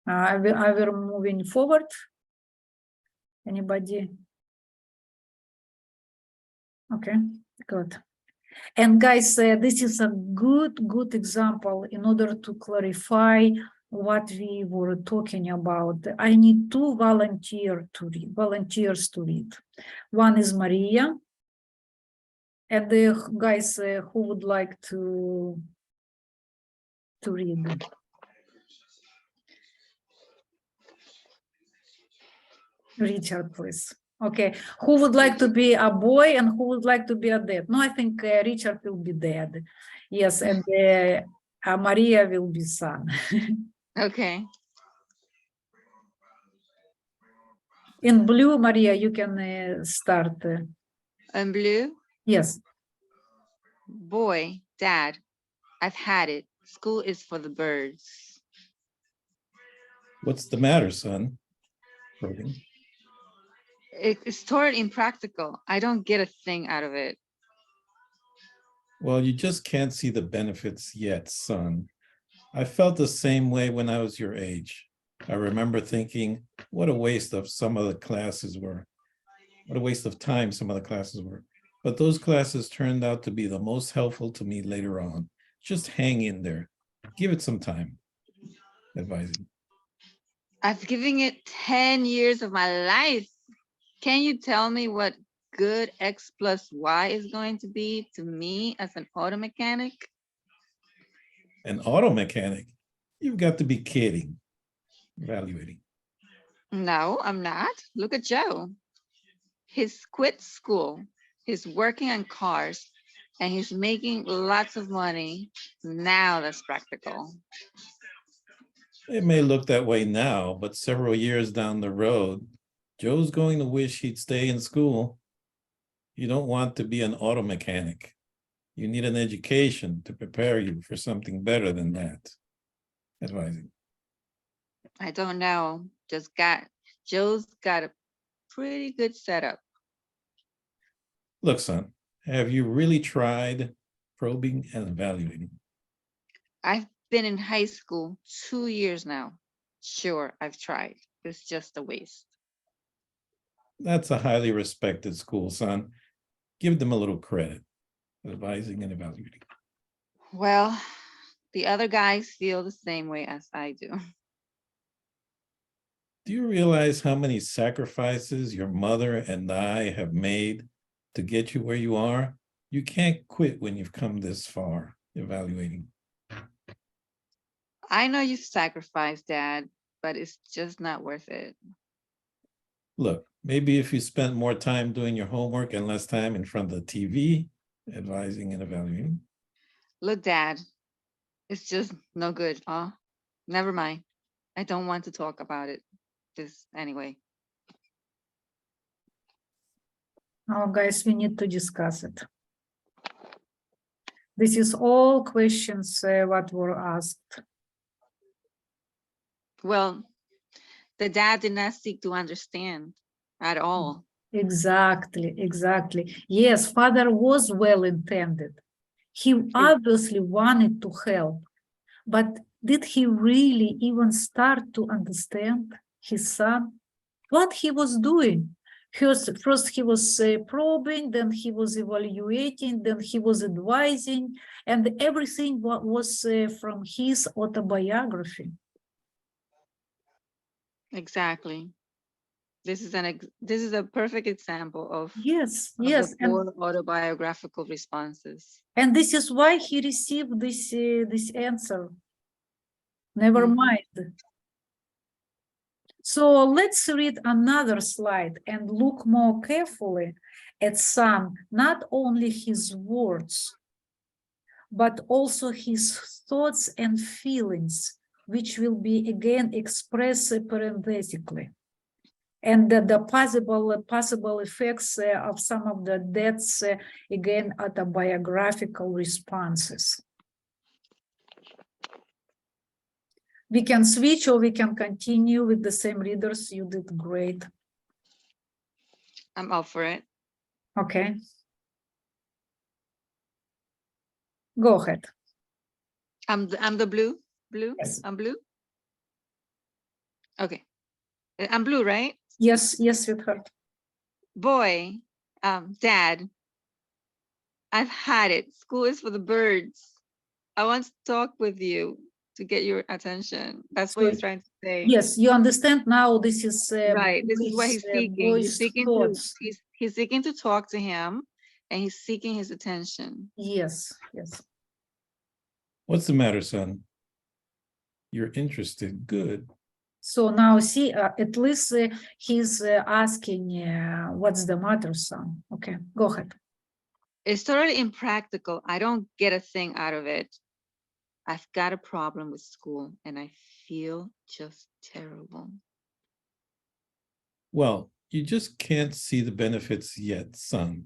Are we moving forward? Anybody? Okay, good. And guys, this is a good example in order to clarify what we were talking about. I need 2 volunteers to read. One is Maria, and the guys who would like to read. Richard, please. Okay, who would like to be a boy and who would like to be a dad? No, I think Richard will be dad. Yes, and Maria will be son. Okay. In blue, Maria, you can start. In blue? Yes. Boy, Dad, I've had it. School is for the birds. What's the matter, son? Brogan. It's totally impractical. I don't get a thing out of it. Well, you just can't see the benefits yet, son. I felt the same way when I was your age. I remember thinking, what a waste of some of the classes were. What a waste of time some of the classes were. But those classes turned out to be the most helpful to me later on. Just hang in there. Give it some time. Advising. I've given it 10 years of my life. Can you tell me what good X plus Y is going to be to me as an auto mechanic? An auto mechanic? You've got to be kidding. Evaluating. No, I'm not. Look at Joe. He's quit school. He's working on cars and he's making lots of money. Now that's practical. It may look that way now, but several years down the road, Joe's going to wish he'd stay in school. You don't want to be an auto mechanic. You need an education to prepare you for something better than that. Advising. I don't know. Joe's got a pretty good setup. Look, son, have you really tried probing and evaluating? I've been in high school 2 years now. Sure, I've tried. It's just a waste. That's a highly respected school, son. Give them a little credit. Advising and evaluating. Well, the other guys feel the same way as I do. Do you realize how many sacrifices your mother and I have made to get you where you are? You can't quit when you've come this far. Evaluating. I know you sacrificed, Dad, but it's just not worth it. Look, maybe if you spent more time doing your homework and less time in front of the TV, advising and evaluating. Look, Dad, it's just no good, huh? Never mind. I don't want to talk about it. Just anyway. Now, guys, we need to discuss it. This is all questions what were asked. Well, the dad did not seek to understand at all. Exactly, exactly. Yes, father was well intended. He obviously wanted to help, but did he really even start to understand his son? What he was doing? First he was probing, then he was evaluating, then he was advising, and everything was from his autobiography. Exactly. This is a perfect example of Yes, of yes, the poor autobiographical responses. and this is why he received this answer. Never mind. So let's read another slide and look more carefully at son, not only his words, but also his thoughts and feelings, which will be again expressed parenthetically. And the possible effects of some of the deaths, again, autobiographical responses. We can switch or we can continue with the same readers. You did great. I'm up for it. Okay. Go ahead. I'm the blue? Yes. I'm blue? Okay. I'm blue, right? Yes, yes, sweetheart. Boy, Dad, I've had it. School is for the birds. I want to talk with you to get your attention. That's what he's trying to say. Yes, you understand now. This is right. This is what he's seeking. He's seeking to talk to him, and he's seeking his attention. Yes, yes. What's the matter, son? You're interested. Good. So now see, at least he's asking, what's the matter, son? Okay, go ahead. It's totally impractical. I don't get a thing out of it. I've got a problem with school and I feel just terrible. Well, you just can't see the benefits yet, son.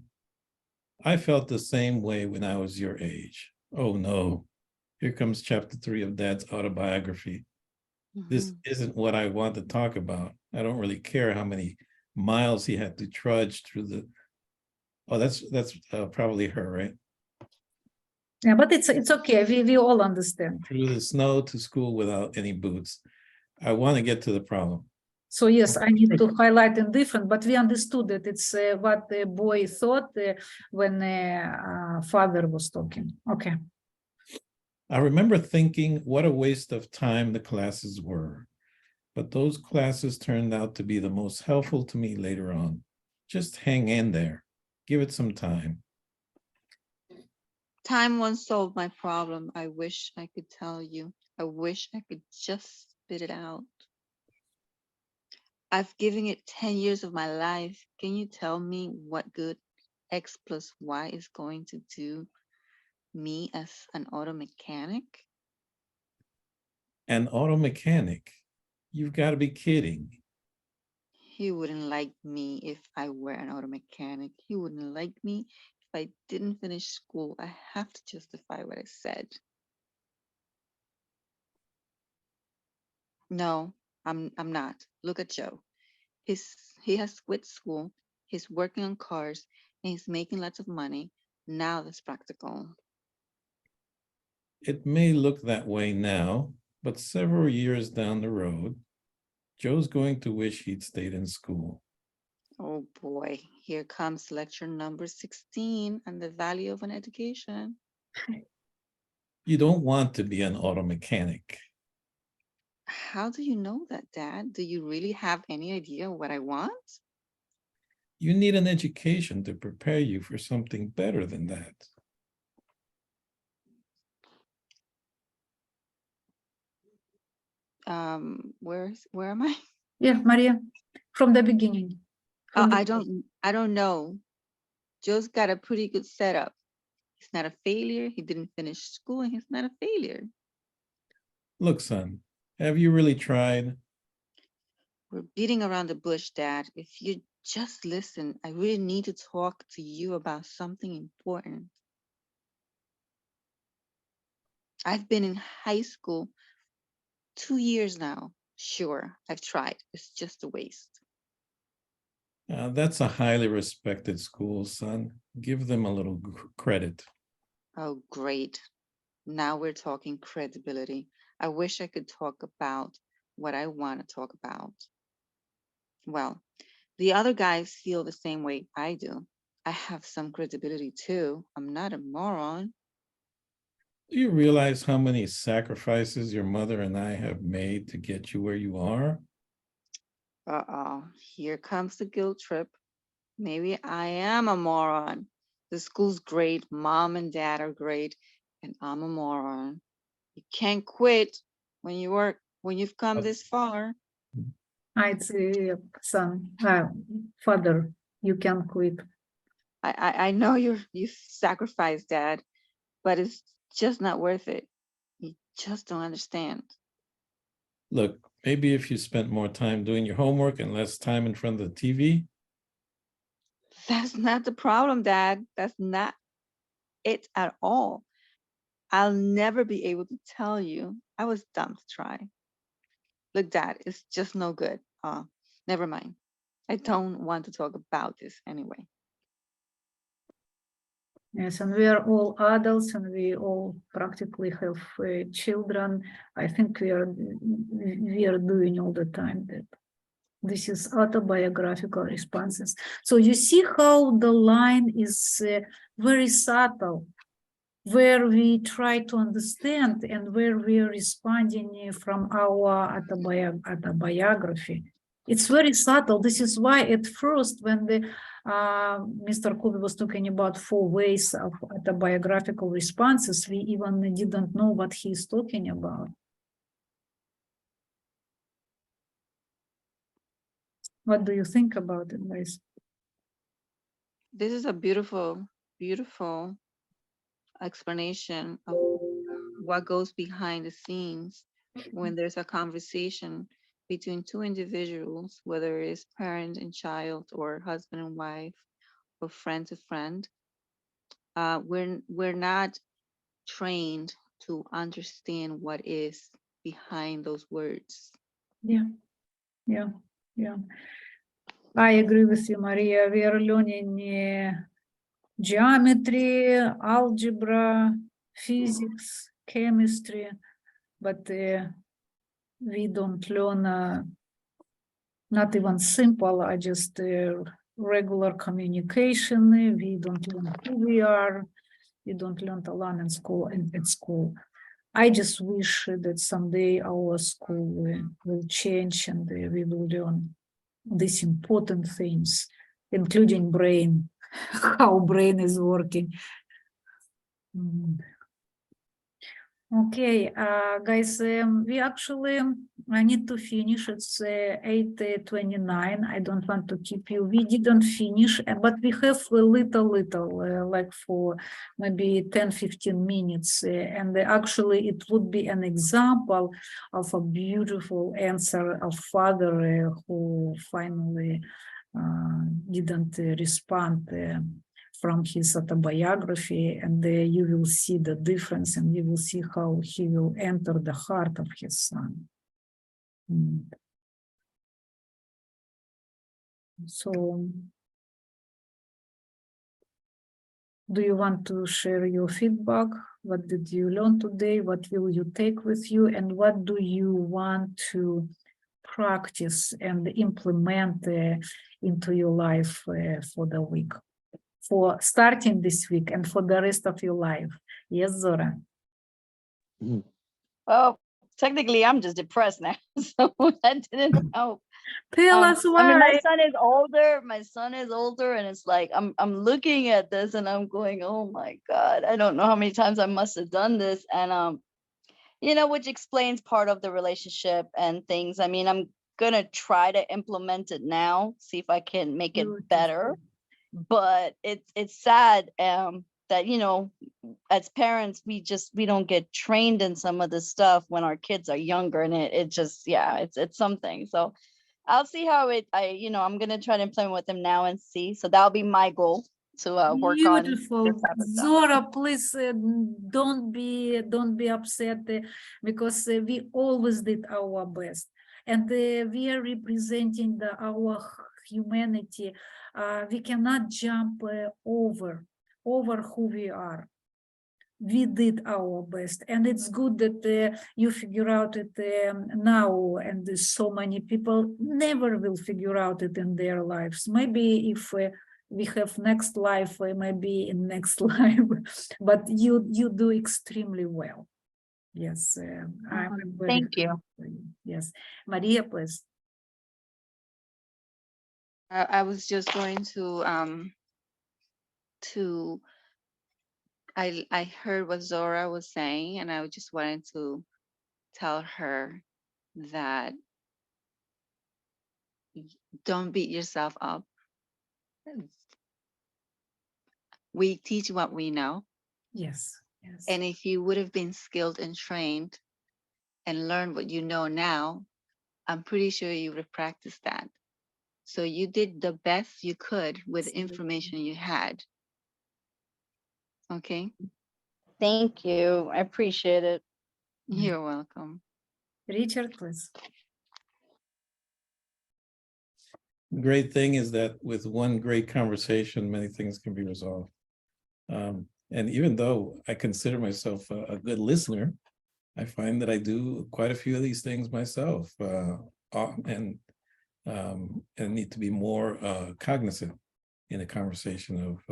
I felt the same way when I was your age. Oh no, here comes chapter 3 of Dad's autobiography. This isn't what I want to talk about. I don't really care how many miles he had to trudge through the. Oh, that's probably her, right? Yeah, but it's okay. We all understand. through the snow to school without any boots. I want to get to the problem. So yes, I need to highlight in different, but we understood that it's what the boy thought when father was talking. Okay. I remember thinking what a waste of time the classes were, but those classes turned out to be the most helpful to me later on. Just hang in there, give it some time. Time won't solve my problem. I wish I could tell you. I wish I could just spit it out. I've given it 10 years of my life. Can you tell me what good X plus Y is going to do me as an auto mechanic? An auto mechanic? You've got to be kidding. He wouldn't like me if I were an auto mechanic. He wouldn't like me if I didn't finish school. I have to justify what I said. No, I'm not. Look at Joe. He has quit school. He's working on cars and he's making lots of money. Now that's practical. It may look that way now, but several years down the road, Joe's going to wish he'd stayed in school. Oh boy, here comes lecture number 16 on the value of an education. You don't want to be an auto mechanic. How do you know that, Dad? Do you really have any idea what I want? You need an education to prepare you for something better than that. Where am I? Yeah, Maria, from the beginning. From the- I don't know. Joe's got a pretty good setup. He's not a failure. He didn't finish school and he's not a failure. Look, son, have you really tried? We're beating around the bush, Dad. If you just listen, I really need to talk to you about something important. I've been in high school 2 years now. Sure, I've tried. It's just a waste. That's a highly respected school, son. Give them a little credit. Oh, great. Now we're talking credibility. I wish I could talk about what I want to talk about. Well, the other guys feel the same way I do. I have some credibility too. I'm not a moron. Do you realize how many sacrifices your mother and I have made to get you where you are? Uh-oh, here comes the guilt trip. Maybe I am a moron. The school's great, mom and dad are great, and I'm a moron. You can't quit when you've come this far. It's son, father, you can quit. I know you sacrificed, Dad, but it's just not worth it. You just don't understand. Look, maybe if you spent more time doing your homework and less time in front of the TV. That's not the problem, Dad. That's not it at all. I'll never be able to tell you. I was dumb to try. Look, Dad, it's just no good. Never mind. I don't want to talk about this anyway. Yes, and we are all adults and we all practically have children. I think we are doing all the time that. This is autobiographical responses. So you see how the line is very subtle, where we try to understand and where we are responding from our autobiography. It's very subtle. This is why at first when the Mr. Kobe was talking about 4 ways of autobiographical responses, we even didn't know what he's talking about. What do you think about it, guys? This is a beautiful, beautiful explanation of what goes behind the scenes when there's a conversation between 2 individuals, whether it's parent and child or husband and wife or friend to friend. We're not trained to understand what is behind those words. Yeah. I agree with you, Maria. We are learning geometry, algebra, physics, chemistry, but we don't learn not even simple, I just regular communication. We don't learn who we are. We don't learn to learn in school and at school. I just wish that someday our school will change and we will learn these important things, including brain, how brain is working. Okay, guys, we actually, I need to finish. It's 8:29. I don't want to keep you. We didn't finish, but we have a little, like for maybe 10-15 minutes. And actually, it would be an example of a beautiful answer of father who finally didn't respond from his autobiography, and you will see the difference, and you will see how he will enter the heart of his son. So, do you want to share your feedback? What did you learn today? What will you take with you? And what do you want to practice and implement into your life for the week? For starting this week and for the rest of your life. Yes, Zora. Well, technically, I'm just depressed now, so that didn't help. Tell us why. I mean, my son is older. My son is older, and it's like I'm looking at this, and I'm going, "Oh my God, I don't know how many times I must have done this." And you know, which explains part of the relationship and things. I mean, I'm gonna try to implement it now, see if I can make it better. But it's sad that, you know, as parents, we don't get trained in some of this stuff when our kids are younger, and it just, yeah, it's something. So I'll see how I'm gonna try to implement with them now and see. So that'll be my goal to work on. Beautiful. Zora, please don't be upset because we always did our best, and we are representing our humanity. We cannot jump over who we are. We did our best, and it's good that you figure out it now, and there's so many people never will figure out it in their lives. Maybe if we have next life, maybe in next life, but you do extremely well. Yes, I'm very Thank you. Yes, Maria, please. I was just going to I heard what Zora was saying, and I just wanted to tell her that don't beat yourself up. We teach what we know. Yes, yes. And if you would have been skilled and trained and learned what you know now, I'm pretty sure you would have practiced that. So you did the best you could with the information you had. Okay. Thank you. I appreciate it. You're welcome. Richard, please. Great thing is that with one great conversation, many things can be resolved. And even though I consider myself a good listener, I find that I do quite a few of these things myself, and need to be more cognizant in a conversation of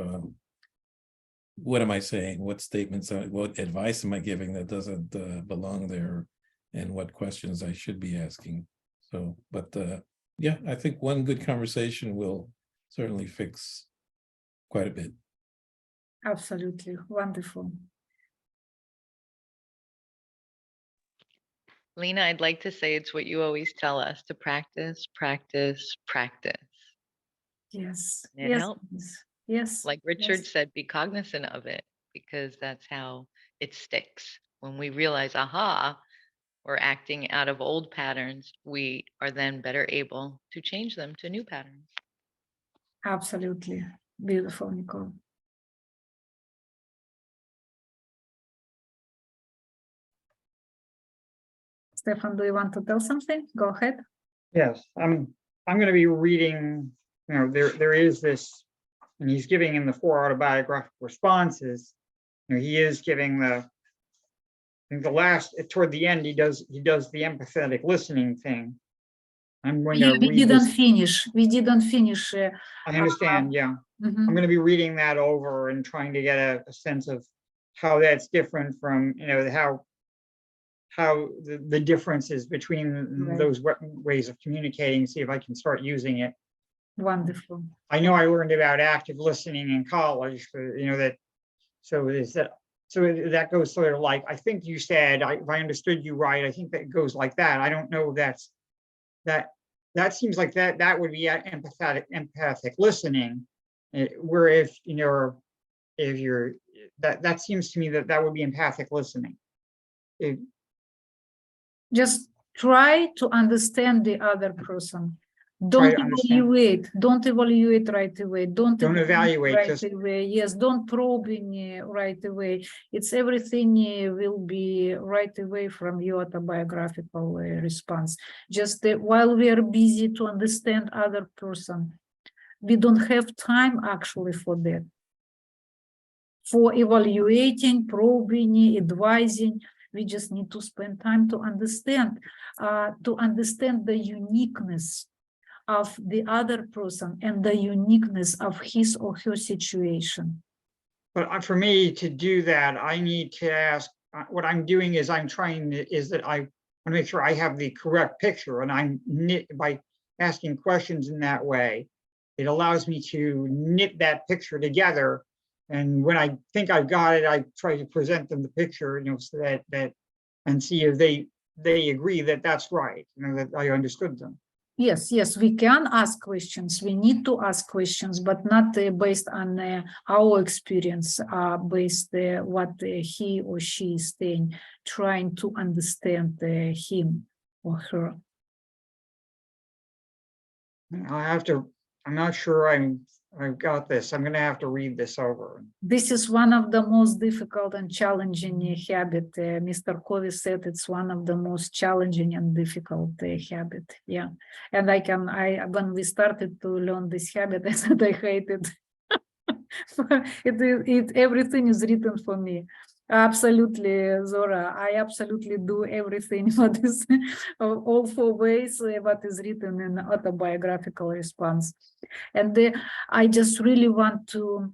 what am I saying, what statements, what advice am I giving that doesn't belong there, and what questions I should be asking. So, but yeah, I think one good conversation will certainly fix quite a bit. Absolutely wonderful. Lena, I'd like to say it's what you always tell us, to practice, practice, practice. Yes. It Yes. helps. Yes. Like Richard Yes. said, be cognizant of it, because that's how it sticks. When we realize, aha, we're acting out of old patterns, we are then better able to change them to new patterns. Absolutely. Beautiful, Nicole. Stefan, do you want to tell something? Go ahead. Yes, I'm going to be reading, you know, there is this, and he's giving in the 4 autobiographical responses, you know, he is giving the think toward the end, he does the empathetic listening thing. I'm going Yeah, to we read didn't this. finish. We didn't finish. I understand, yeah. Mhm. I'm gonna be reading that over and trying to get a sense of how that's different from, how the differences between Right. those ways of communicating, see if I can start using it. Wonderful. I know I learned about active listening in college, but so that goes sort of like, I think you said, if I understood you right, I think that goes like that. I don't know if that seems like that would be empathic listening. Where if you're that seems to me that would be empathic listening. Just try to understand the other person. Try Don't to understand. evaluate right away. Don't Don't evaluate, right just away. Yes, don't probing right away. It's everything will be right away from your autobiographical response. Just while we are busy to understand other person, we don't have time actually for that. For evaluating, probing, advising, we just need to spend time to understand the uniqueness of the other person and the uniqueness of his or her situation. But for me to do that, I need to ask, what I'm doing is I want to make sure I have the correct picture, and by asking questions in that way, it allows me to knit that picture together. And when I think I've got it, I try to present them the picture, so that and see if they agree that that's right, that I understood them. Yes, we can ask questions. We need to ask questions, but not based on our experience, based what he or she is saying, trying to understand him or her. I'm not sure I've got this. I'm going to have to read this over. This is one of the most difficult and challenging habit. Mr. Covey said it's one of the most challenging and difficult habit. Yeah, and when we started to learn this habit, I said I hate it. Everything is written for me. Absolutely, Zora. I absolutely do everything what is all 4 ways what is written in autobiographical response. And I just really want to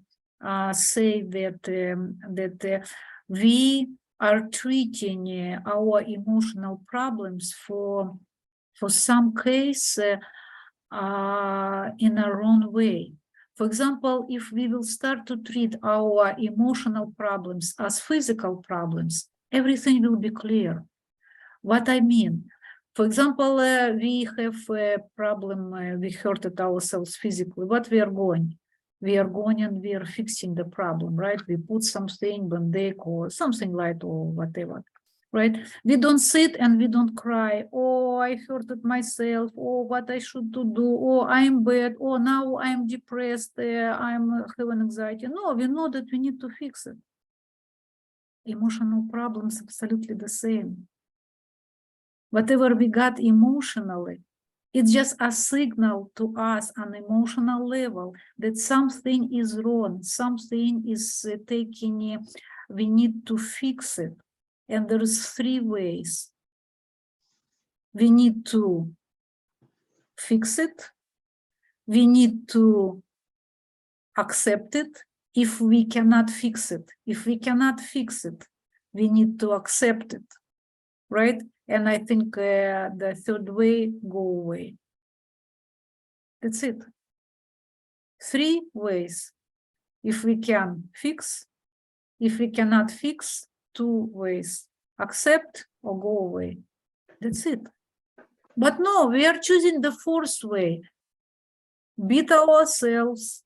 say that we are treating our emotional problems for some case in a wrong way. For example, if we will start to treat our emotional problems as physical problems, everything will be clear. What I mean, for example, we have a problem, we hurt ourselves physically. What we are going? We are going and we are fixing the problem, right? We put something, Band-Aid or something light or whatever, right? We don't sit and we don't cry, oh, I hurted myself, or what I should do, or I'm bad, or now I'm depressed, I'm having anxiety. No, we know that we need to fix it. Emotional problems, absolutely the same. Whatever we got emotionally, it's just a signal to us on emotional level that something is wrong, something is taking, we need to fix it. And there's 3 ways. We need to fix it. We need to accept it. If we cannot fix it, we need to accept it, right? And I think the 3rd way, go away. That's it. 3 ways. If we can fix, if we cannot fix, 2 ways. Accept or go away. That's it. But no, we are choosing the 4th way. Beat ourselves,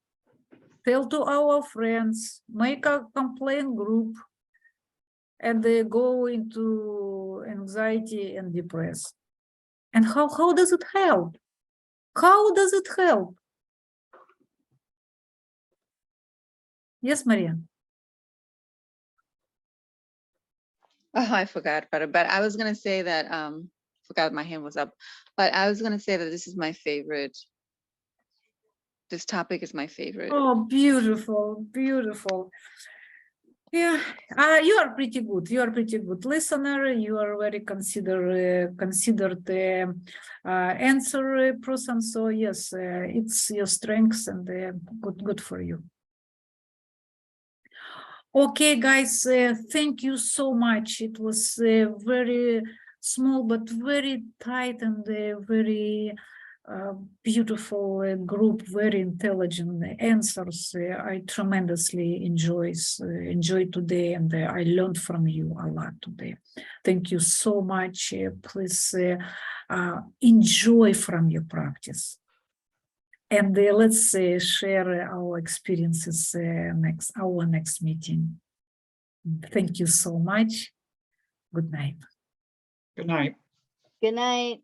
tell to our friends, make a complaint group, and they go into anxiety and depress. And how does it help? How does it help? Yes, Maria. Oh, I forgot about it, but I was gonna say that forgot my hand was up, but I was gonna say that this is my favorite. This topic is my favorite. Oh, beautiful, beautiful. Yeah, you are pretty good. You are pretty good listener. You are very considered answer person. So yes, it's your strengths and good for you. Okay, guys, thank you so much. It was very small but very tight and very beautiful group, very intelligent answers. I tremendously enjoy today, and I learned from you a lot today. Thank you so much. Please enjoy from your practice. And let's share our experiences our next meeting. Thank you so much. Good night. Good night. Good night.